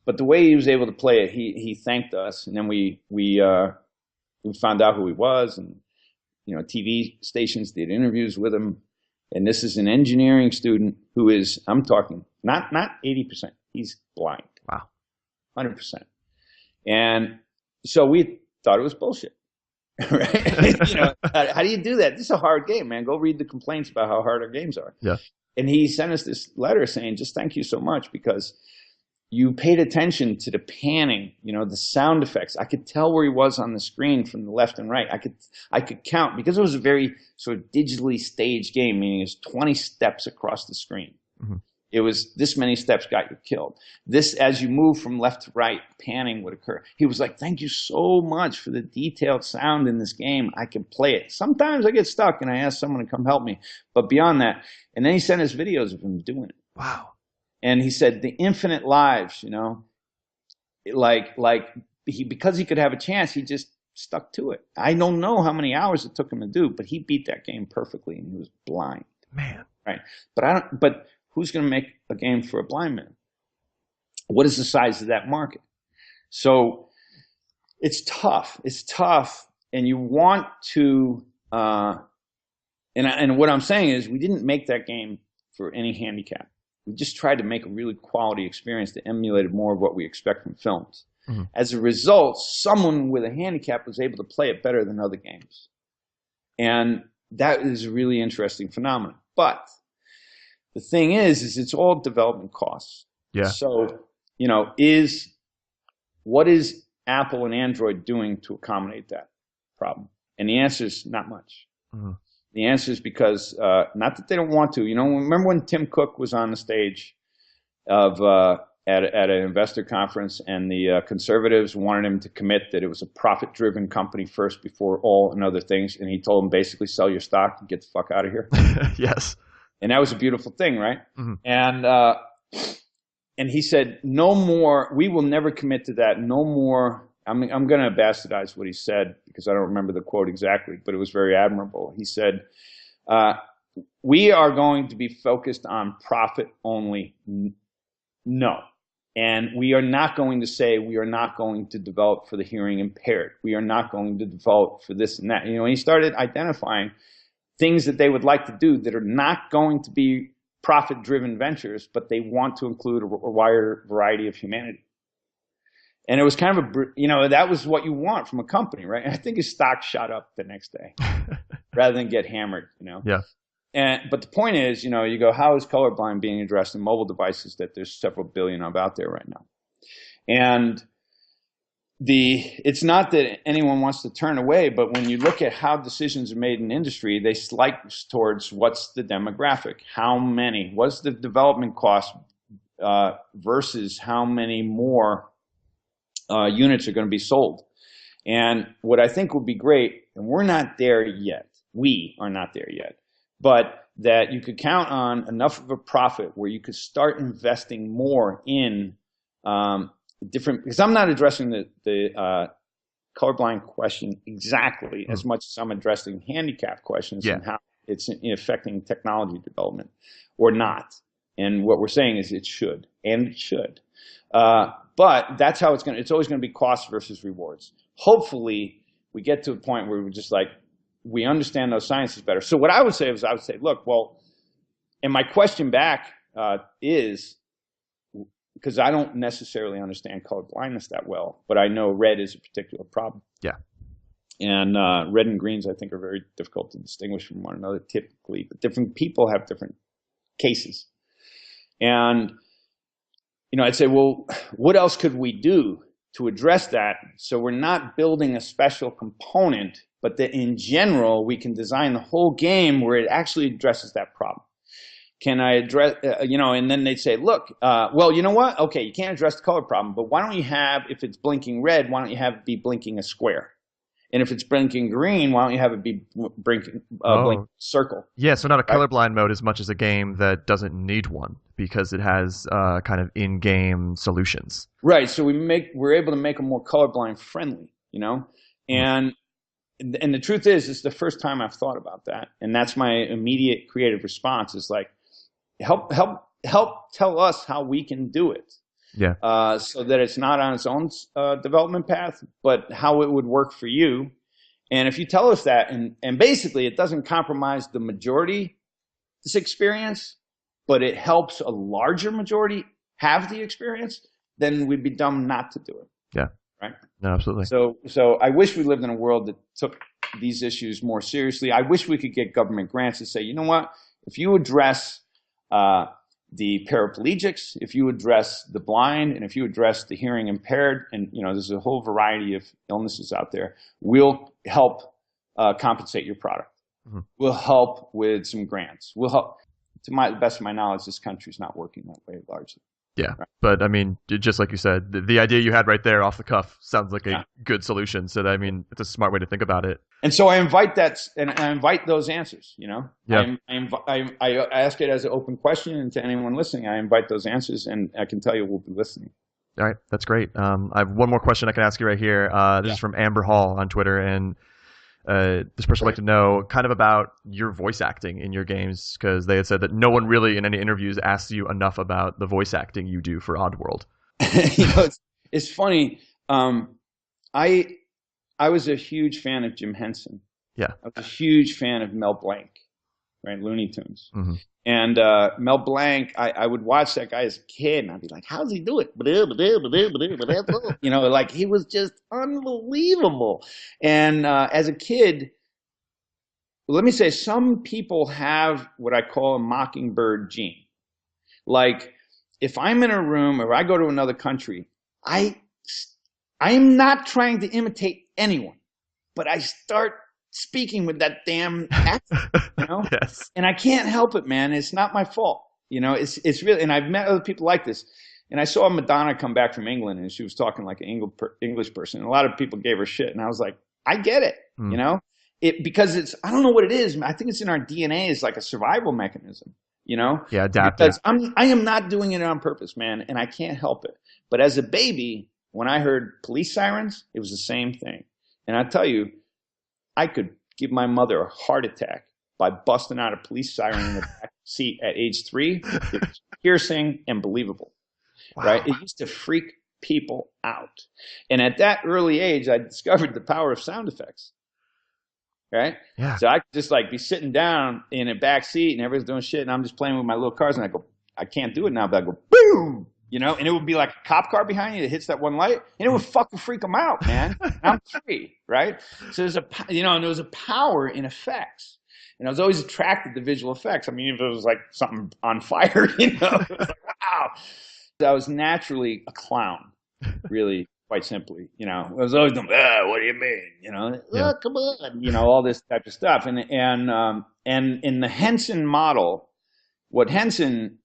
But the way he was able to play it, he thanked us, and then we found out who he was, and TV stations did interviews with him. And this is an engineering student who is, I'm talking not 80%, he's blind. Wow. 100%. And so we thought it was bullshit. Right? How do you do that? This is a hard game, man. Go read the complaints about how hard our games are. Yeah. And he sent us this letter saying, just thank you so much because you paid attention to the panning, the sound effects. I could tell where he was on the screen from the left and right. I could count because it was a very sort of digitally staged game, meaning it's 20 steps across the screen. Mm-hmm. It was this many steps got you killed. This, as you move from left to right, panning would occur. He was like, thank you so much for the detailed sound in this game. I can play it. Sometimes I get stuck and I ask someone to come help me. But beyond that, and then he sent us videos of him doing it. Wow. And he said the infinite lives, because he could have a chance, he just stuck to it. I don't know how many hours it took him to do, but he beat that game perfectly and he was blind. Man. Right. But who's going to make a game for a blind man? What is the size of that market? So it's tough. It's tough. And you want to, and what I'm saying is we didn't make that game for any handicap. We just tried to make a really quality experience that emulated more of what we expect from films. Mm-hmm. As a result, someone with a handicap was able to play it better than other games. And that is a really interesting phenomenon. But the thing is it's all development costs. Yeah. So, what is Apple and Android doing to accommodate that problem? And the answer is not much. Mm-hmm. The answer is because, not that they don't want to. Remember when Tim Cook was on the stage of at an investor conference, and the conservatives wanted him to commit that it was a profit-driven company first before all and other things, and he told them basically sell your stock and get the fuck out of here. Yes. And that was a beautiful thing, right? Mm-hmm. And he said, no more. We will never commit to that. No more. I'm going to bastardize what he said because I don't remember the quote exactly, but it was very admirable. He said, we are going to be focused on profit only. No. And we are not going to say we are not going to develop for the hearing impaired. We are not going to develop for this and that. And he started identifying things that they would like to do that are not going to be profit-driven ventures, but they want to include a wider variety of humanity. And it was kind of that was what you want from a company, right? And I think his stock shot up the next day rather than get hammered, Yeah. But the point is, you go, how is colorblind being addressed in mobile devices that there's several billion of out there right now? And it's not that anyone wants to turn away, but when you look at how decisions are made in industry, they slice towards what's the demographic, how many, what's the development cost versus how many more units are going to be sold. And what I think would be great, and we're not there yet, we are not there yet, but that you could count on enough of a profit where you could start investing more in different, because I'm not addressing the colorblind question exactly as much as I'm addressing handicap questions and how it's affecting technology development or not. And what we're saying is it should, and it should. But that's how it's always going to be cost versus rewards. Hopefully we get to a point where we're just like, we understand those sciences better. So what I would say is, look, well, and my question back is, because I don't necessarily understand color blindness that well, but I know red is a particular problem. Yeah. And red and greens, I think, are very difficult to distinguish from one another typically, but different people have different cases. And, I'd say, well, what else could we do to address that so we're not building a special component, but that in general, we can design the whole game where it actually addresses that problem? Can I address, and then they'd say, look, well, you know what? Okay, you can't address the color problem, but why don't you have, if it's blinking red, why don't you have it be blinking a square? And if it's blinking green, why don't you have it be blinking a circle? Yeah, so not a colorblind mode as much as a game that doesn't need one because it has kind of in-game solutions. Right, so we're able to make them more colorblind friendly, And the truth is, it's the first time I've thought about that. And that's my immediate creative response is like, help tell us how we can do it. Yeah. So that it's not on its own development path, but how it would work for you. And if you tell us that, and basically it doesn't compromise the majority this experience, but it helps a larger majority have the experience, then we'd be dumb not to do it. Yeah. Right? No, absolutely. So I wish we lived in a world that took these issues more seriously. I wish we could get government grants to say, you know what, if you address the paraplegics, if you address the blind, and if you address the hearing impaired, and there's a whole variety of illnesses out there, we'll help compensate your product. Mm-hmm. We'll help with some grants. We'll help. To the best of my knowledge, this country's not working that way largely. Yeah, right. But I mean, just like you said, the idea you had right there off the cuff sounds like a good solution. So I mean, it's a smart way to think about it. And so I invite that, and I invite those answers. Yeah. I ask it as an open question, and to anyone listening, I invite those answers, and I can tell you we'll be listening. All right, that's great. I have one more question I can ask you right here. This is from Amber Hall on Twitter, and this person would like to know kind of about your voice acting in your games, because they had said that no one really in any interviews asks you enough about the voice acting you do for Oddworld. It's funny. I was a huge fan of Jim Henson. Yeah. I was a huge fan of Mel Blanc. right? Looney Tunes. Mm-hmm. And Mel Blanc, I would watch that guy as a kid, and I'd be like, how's he do it? You know, like he was just unbelievable. And as a kid, let me say, some people have what I call a mockingbird gene. Like, if I'm in a room or I go to another country, I'm not trying to imitate anyone, but I start speaking with that damn accent, you know? Yes. And I can't help it, man. It's not my fault. You know, it's really, and I've met other people like this. And I saw Madonna come back from England, and she was talking like an English person. And a lot of people gave her shit. And I was like, I get it, you know? Because it's, I don't know what it is. I think it's in our DNA. It's like a survival mechanism, you know? Yeah, adaptive. Because I am not doing it on purpose, man. And I can't help it. But as a baby, when I heard police sirens, it was the same thing. And I tell you, I could give my mother a heart attack by busting out a police siren in the back seat at age 3. It was piercing and believable, right? It used to freak people out. And at that early age, I discovered the power of sound effects, right? Yeah. So I could just like be sitting down in a back seat and everybody's doing shit and I'm just playing with my little cars and I go, I can't do it now, but I go, boom! You know, and it would be like a cop car behind you that hits that one light, and it would fucking freak them out, man. And I'm 3, right? So there's and there was a power in effects, and I was always attracted to visual effects. I mean, if it was like something on fire, you know, it was like, wow. I was naturally a clown, really, quite simply. You know, I was always doing, what do you mean? You know, come on, you know, all this type of stuff, and in the Henson model, what Henson,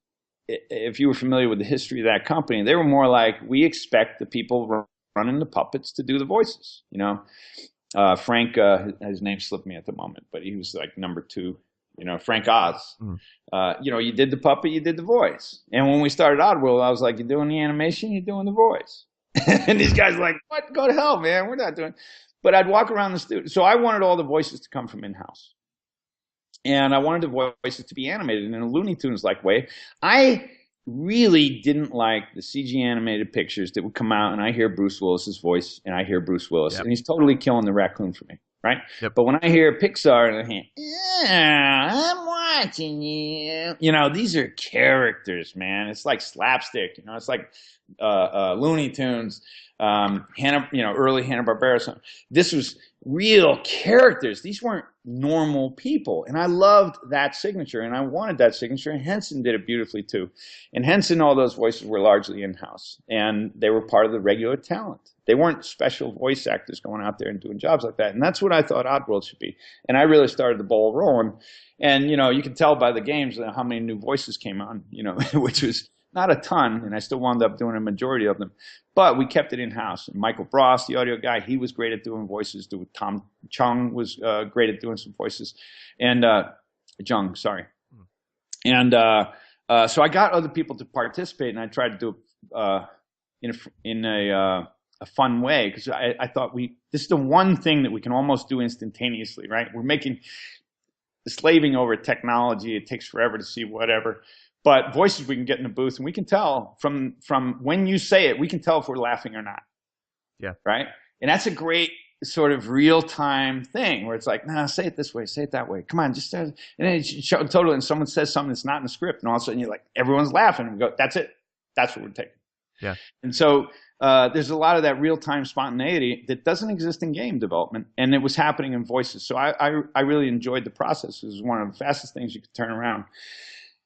if you were familiar with the history of that company, they were more like, we expect the people running the puppets to do the voices. You know, Frank, his name slipped me at the moment, but he was like number 2, you know, Frank Oz. You know, you did the puppet, you did the voice. And when we started Oddworld, I was like, you're doing the animation, you're doing the voice. And these guys were like, what? Go to hell, man. We're not doing. But I'd walk around the studio. So I wanted all the voices to come from in-house. And I wanted the voices to be animated in a Looney Tunes-like way. I really didn't like the CG animated pictures that would come out and I hear Bruce Willis's voice and I hear Bruce Willis. And he's totally killing the raccoon for me, right? But when I hear Pixar and I hear, yeah, I'm watching you. You know, these are characters, man. It's like slapstick. You know, it's like Looney Tunes, early Hanna-Barbera. This was real characters. These weren't normal people. And I loved that signature and I wanted that signature, and Henson did it beautifully too. And Henson, all those voices were largely in-house and they were part of the regular talent. They weren't special voice actors going out there and doing jobs like that. And that's what I thought Oddworld should be. And I really started the ball rolling. And, you know, you can tell by the games how many new voices came on, you know, which was not a ton, and I still wound up doing a majority of them. But we kept it in-house. And Michael Bross, the audio guy, he was great at doing voices. Tom Chung was great at doing some voices. And Jung, sorry. And so I got other people to participate, and I tried to do it in a fun way, because I thought this is the one thing that we can almost do instantaneously, right? We're slaving over technology. It takes forever to see whatever. But voices, we can get in the booth and we can tell from when you say it, we can tell if we're laughing or not. Yeah. Right? And that's a great sort of real-time thing where it's like, nah, say it this way, say it that way. Come on, just say it. And then totally, and someone says something that's not in the script, and all of a sudden you're like, everyone's laughing. And we go, that's it. That's what we're taking. Yeah. And so there's a lot of that real-time spontaneity that doesn't exist in game development, and it was happening in voices. So I really enjoyed the process. It was one of the fastest things you could turn around.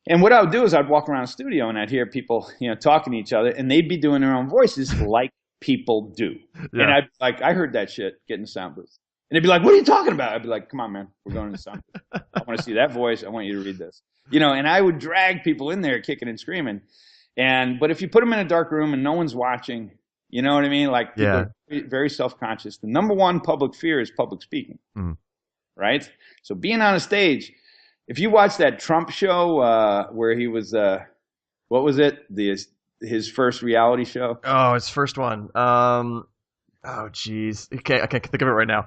And what I would do is I'd walk around the studio and I'd hear people, you know, talking to each other, and they'd be doing their own voices like people do. Yeah. And I heard that shit get in the sound booth. And they'd be like, what are you talking about? I'd be like, come on, man, we're going to the sound booth. I want to see that voice. I want you to read this. You know, and I would drag people in there kicking and screaming. But if you put them in a dark room and no one's watching, you know what I mean? Like, people are very self-conscious. The number one public fear is public speaking, right? So being on a stage, if you watch that Trump show where he was, what was it? His first reality show? Oh, his first one. Oh, geez. Okay, I can't think of it right now.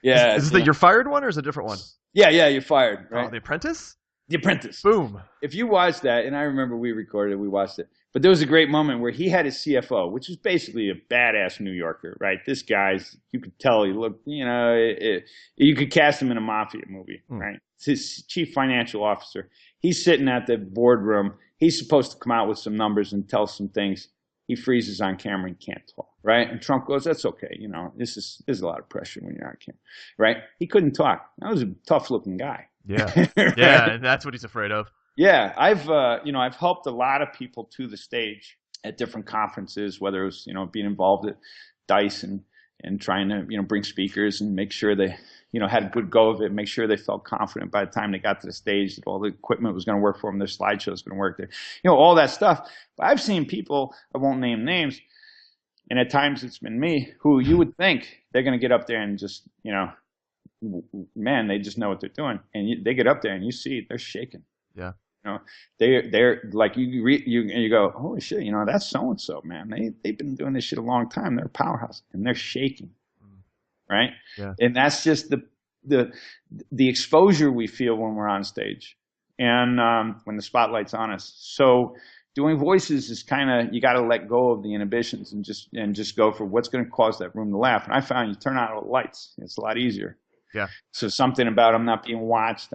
Yeah. Is this the You're Fired one, or is it a different one? Yeah, You're Fired, right? Oh, The Apprentice? The Apprentice. Boom. If you watch that, and I remember we recorded it, we watched it. But there was a great moment where he had his CFO, which is basically a badass New Yorker, right? This guy's, you could tell he looked, you could cast him in a mafia movie, right? It's his chief financial officer. He's sitting at the boardroom. He's supposed to come out with some numbers and tell some things. He freezes on camera and can't talk, right? And Trump goes, "That's okay, there's a lot of pressure when you're on camera," right? He couldn't talk. That was a tough-looking guy. Yeah, right? yeah, and that's what he's afraid of. Yeah, I've helped a lot of people to the stage at different conferences, whether it was, being involved at DICE and trying to, bring speakers and make sure they, had a good go of it, make sure they felt confident by the time they got to the stage that all the equipment was going to work for them, their slideshow was going to work there, all that stuff. But I've seen people, I won't name names, and at times it's been me, who you would think they're going to get up there and just, man, they just know what they're doing. And they get up there and you see they're shaking. Yeah. They're like you go, holy shit, that's so and so, man. They've been doing this shit a long time. They're a powerhouse, and they're shaking, right? Yeah. And that's just the exposure we feel when we're on stage, and when the spotlight's on us. So doing voices is kind of, you got to let go of the inhibitions and just go for what's going to cause that room to laugh. And I found you turn out all the lights, it's a lot easier. Yeah. So something about I'm not being watched.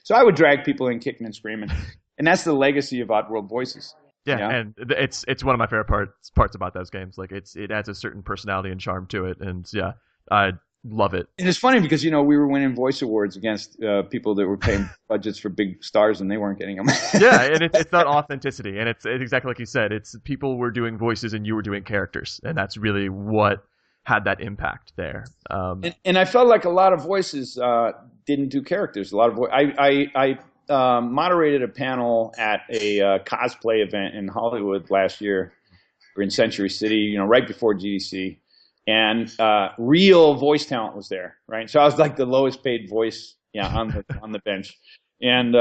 So I would drag people in kicking and screaming. And that's the legacy of Oddworld Voices. Yeah, and it's one of my favorite parts about those games. Like it adds a certain personality and charm to it, and yeah, I love it. And it's funny because we were winning voice awards against people that were paying budgets for big stars and they weren't getting them. Yeah, and it's that authenticity, and it's exactly like you said. It's people were doing voices and you were doing characters, and that's really what had that impact there. And I felt like a lot of voices didn't do characters. A lot of I moderated a panel at a cosplay event in Hollywood last year, or in Century City, right before GDC, and real voice talent was there, right? So I was like the lowest paid voice, on the bench, and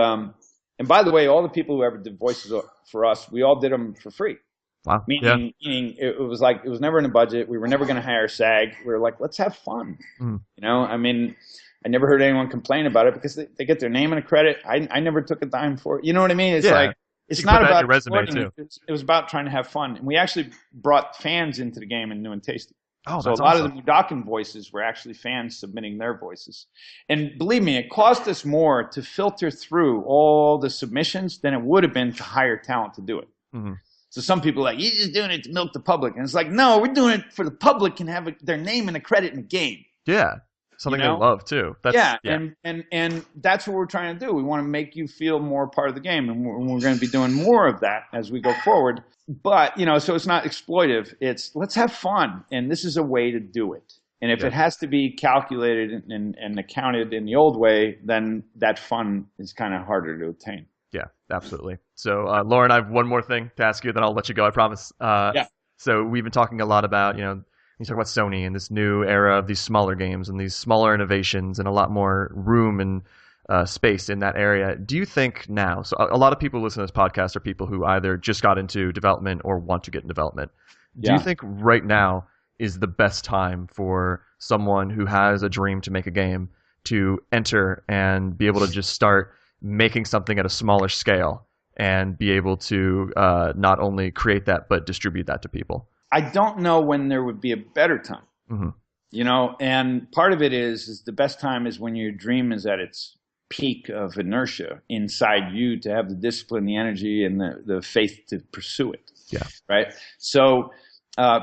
by the way, all the people who ever did voices for us, we all did them for free. Wow. Meaning it was like, it was never in a budget. We were never going to hire SAG. We were like, let's have fun. I never heard anyone complain about it because they get their name and a credit. I never took a dime for it. You know what I mean? It's like, it's not about your resume too. It was about trying to have fun. And we actually brought fans into the game and new and tasty. Oh, so a lot of the Mudokan voices were actually fans submitting their voices. And believe me, it cost us more to filter through all the submissions than it would have been to hire talent to do it. Mm-hmm. So some people are like, you're just doing it to milk the public. And it's like, no, we're doing it for the public and have their name and a credit in the game. Yeah. Something they love too. And that's what we're trying to do. We want to make you feel more part of the game. And we're going to be doing more of that as we go forward. But, so it's not exploitive. It's let's have fun. And this is a way to do it. And if it has to be calculated and accounted in the old way, then that fun is kind of harder to attain. Yeah, absolutely. So, Lauren, I have one more thing to ask you, then I'll let you go, I promise. So we've been talking a lot about, you talk about Sony and this new era of these smaller games and these smaller innovations and a lot more room and space in that area. Do you think now, so a lot of people listening to this podcast are people who either just got into development or want to get in development. Do you think right now is the best time for someone who has a dream to make a game to enter and be able to just start making something at a smaller scale and be able to not only create that, but distribute that to people? I don't know when there would be a better time, and part of it is the best time is when your dream is at its peak of inertia inside you to have the discipline, the energy, and the faith to pursue it. Yeah. Right. So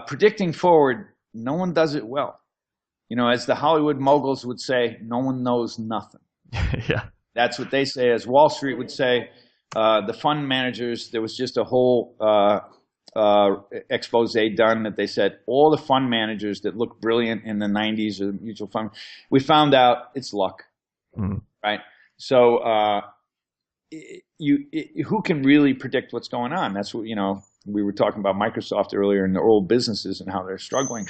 predicting forward, no one does it well. As the Hollywood moguls would say, no one knows nothing. Yeah. That's what they say. As Wall Street would say, the fund managers, there was just a whole expose done that they said all the fund managers that looked brilliant in the 90s or mutual fund, we found out it's luck, right? So who can really predict what's going on? That's what, we were talking about Microsoft earlier and the old businesses and how they're struggling.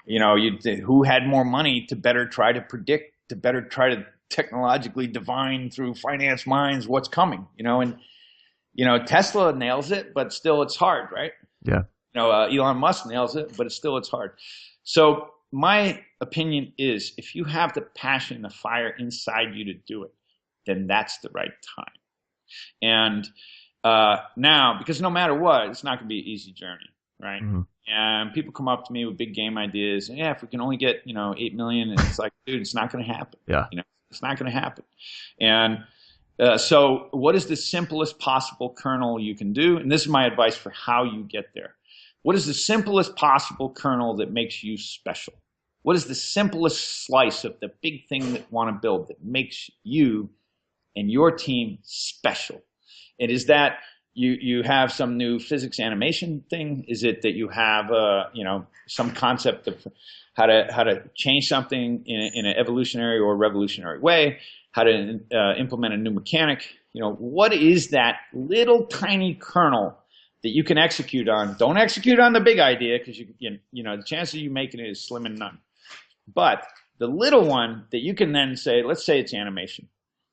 Who had more money to better try to predict, to better try to technologically divine through finance minds what's coming, and Tesla nails it, but still it's hard, right? Yeah. Elon Musk nails it, but it's hard. So my opinion is if you have the passion, the fire inside you to do it, then that's the right time. And Now, because no matter what, it's not going to be an easy journey, right? Mm-hmm. And people come up to me with big game ideas. Yeah, if we can only get 8 million, and it's like, dude, it's not going to happen. Yeah. It's not going to happen. And so, what is the simplest possible kernel you can do? And this is my advice for how you get there. What is the simplest possible kernel that makes you special? What is the simplest slice of the big thing that you want to build that makes you and your team special? And is that you have some new physics animation thing? Is it that you have some concept of how to change something in an evolutionary or revolutionary way? How to implement a new mechanic? What is that little tiny kernel that you can execute on? Don't execute on the big idea, because the chance of you making it is slim and none. But the little one that you can then say, let's say it's animation.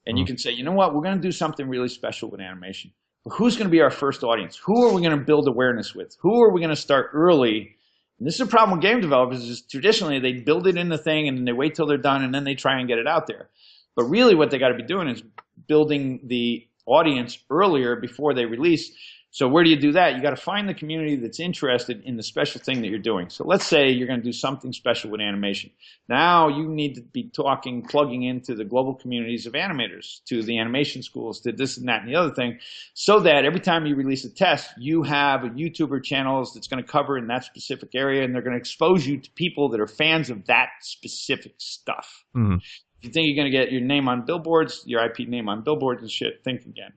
And you can say, you know what, we're going to do something really special with animation. But who's going to be our first audience? Who are we going to build awareness with? Who are we going to start early? And this is a problem with game developers, is traditionally they build it in the thing and then they wait till they're done and then they try and get it out there. But really what they got to be doing is building the audience earlier before they release. So where do you do that? You got to find the community that's interested in the special thing that you're doing. So let's say you're going to do something special with animation. Now you need to be plugging into the global communities of animators, to the animation schools, to this and that and the other thing, so that every time you release a test, you have a YouTuber channels that's going to cover in that specific area, and they're going to expose you to people that are fans of that specific stuff. Mm-hmm. If you think you're going to get your name on billboards, your IP name on billboards and shit, think again.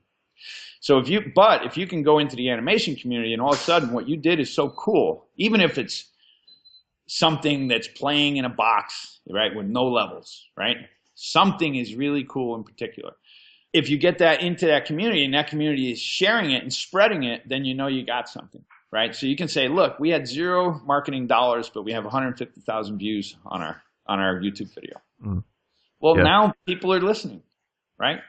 So if you can go into the animation community and all of a sudden what you did is so cool, even if it's something that's playing in a box, right, with no levels, right? Something is really cool in particular. If you get that into that community and that community is sharing it and spreading it, then you know you got something, right? So you can say, look, we had $0 marketing dollars, but we have 150,000 views on our YouTube video. Mm. Well, now people are listening, right?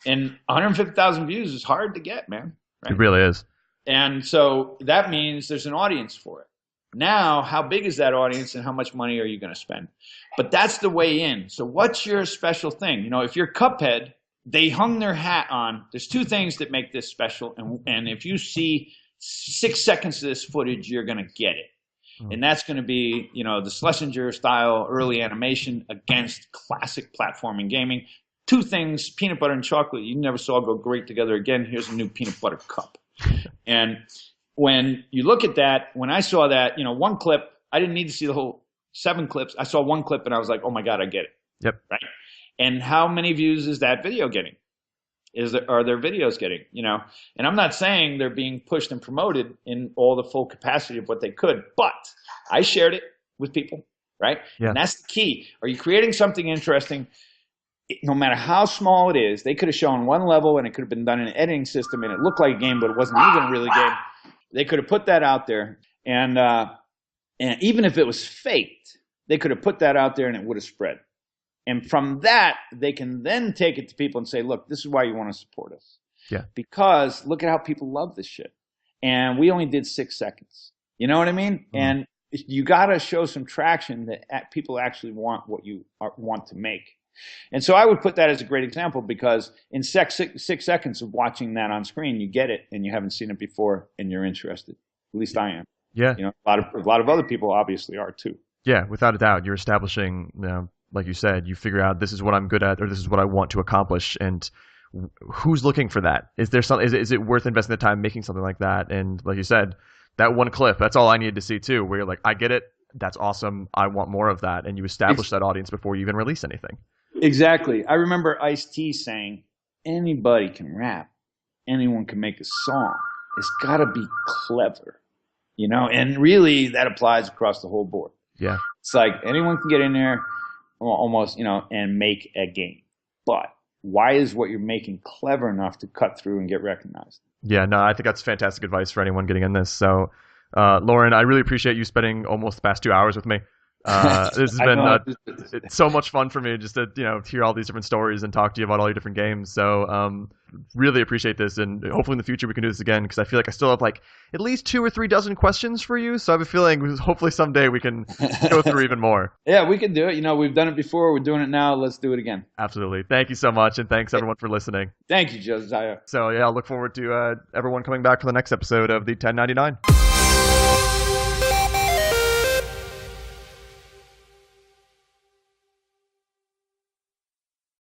And 150,000 views is hard to get, man. Right? It really is. And so that means there's an audience for it. Now, how big is that audience and how much money are you going to spend? But that's the way in. So what's your special thing? If you're Cuphead, they hung their hat on, there's two things that make this special. And if you see 6 seconds of this footage, you're going to get it. And that's going to be, the Schlesinger style early animation against classic platforming gaming. Two things, peanut butter and chocolate, you never saw go great together again. Here's a new peanut butter cup. And when you look at that, when I saw that, one clip, I didn't need to see the whole 7 clips. I saw one clip and I was like, oh my God, I get it. Yep. Right. And how many views is that video getting? Are their videos getting, And I'm not saying they're being pushed and promoted in all the full capacity of what they could, but I shared it with people, right? Yeah. And that's the key. Are you creating something interesting? No matter how small it is, they could have shown one level and it could have been done in an editing system and it looked like a game, but it wasn't even a really game. They could have put that out there, and even if it was faked, they could have put that out there and it would have spread. And from that, they can then take it to people and say, look, this is why you want to support us. Yeah. Because look at how people love this shit. And we only did 6 seconds. You know what I mean? Mm-hmm. And you got to show some traction that people actually want what you want to make. And so I would put that as a great example, because in 6 seconds of watching that on screen, you get it and you haven't seen it before and you're interested. At least I am. Yeah. A lot of other people obviously are too. Yeah, without a doubt. You're establishing, like you said, you figure out this is what I'm good at or this is what I want to accomplish. And who's looking for that? Is there some? Is it worth investing the time making something like that? And like you said, that one clip, that's all I needed to see too, where you're like, I get it. That's awesome. I want more of that. And you establish that audience before you even release anything. Exactly. I remember Ice-T saying, anybody can rap. Anyone can make a song. It's got to be clever, and really that applies across the whole board. Yeah. It's like anyone can get in there almost, and make a game. But why is what you're making clever enough to cut through and get recognized? Yeah, no, I think that's fantastic advice for anyone getting in this. So, Lorne, I really appreciate you spending almost the past 2 hours with me. This has I been know. it's so much fun for me just to hear all these different stories and talk to you about all your different games. So really appreciate this, and hopefully in the future we can do this again, because I feel like I still have like at least 2 or 3 dozen questions for you. So I have a feeling hopefully someday we can go through even more. Yeah, we can do it. We've done it before. We're doing it now. Let's do it again. Absolutely. Thank you so much, and thanks everyone for listening. Thank you, Josiah. So yeah, I'll look forward to everyone coming back for the next episode of the 1099.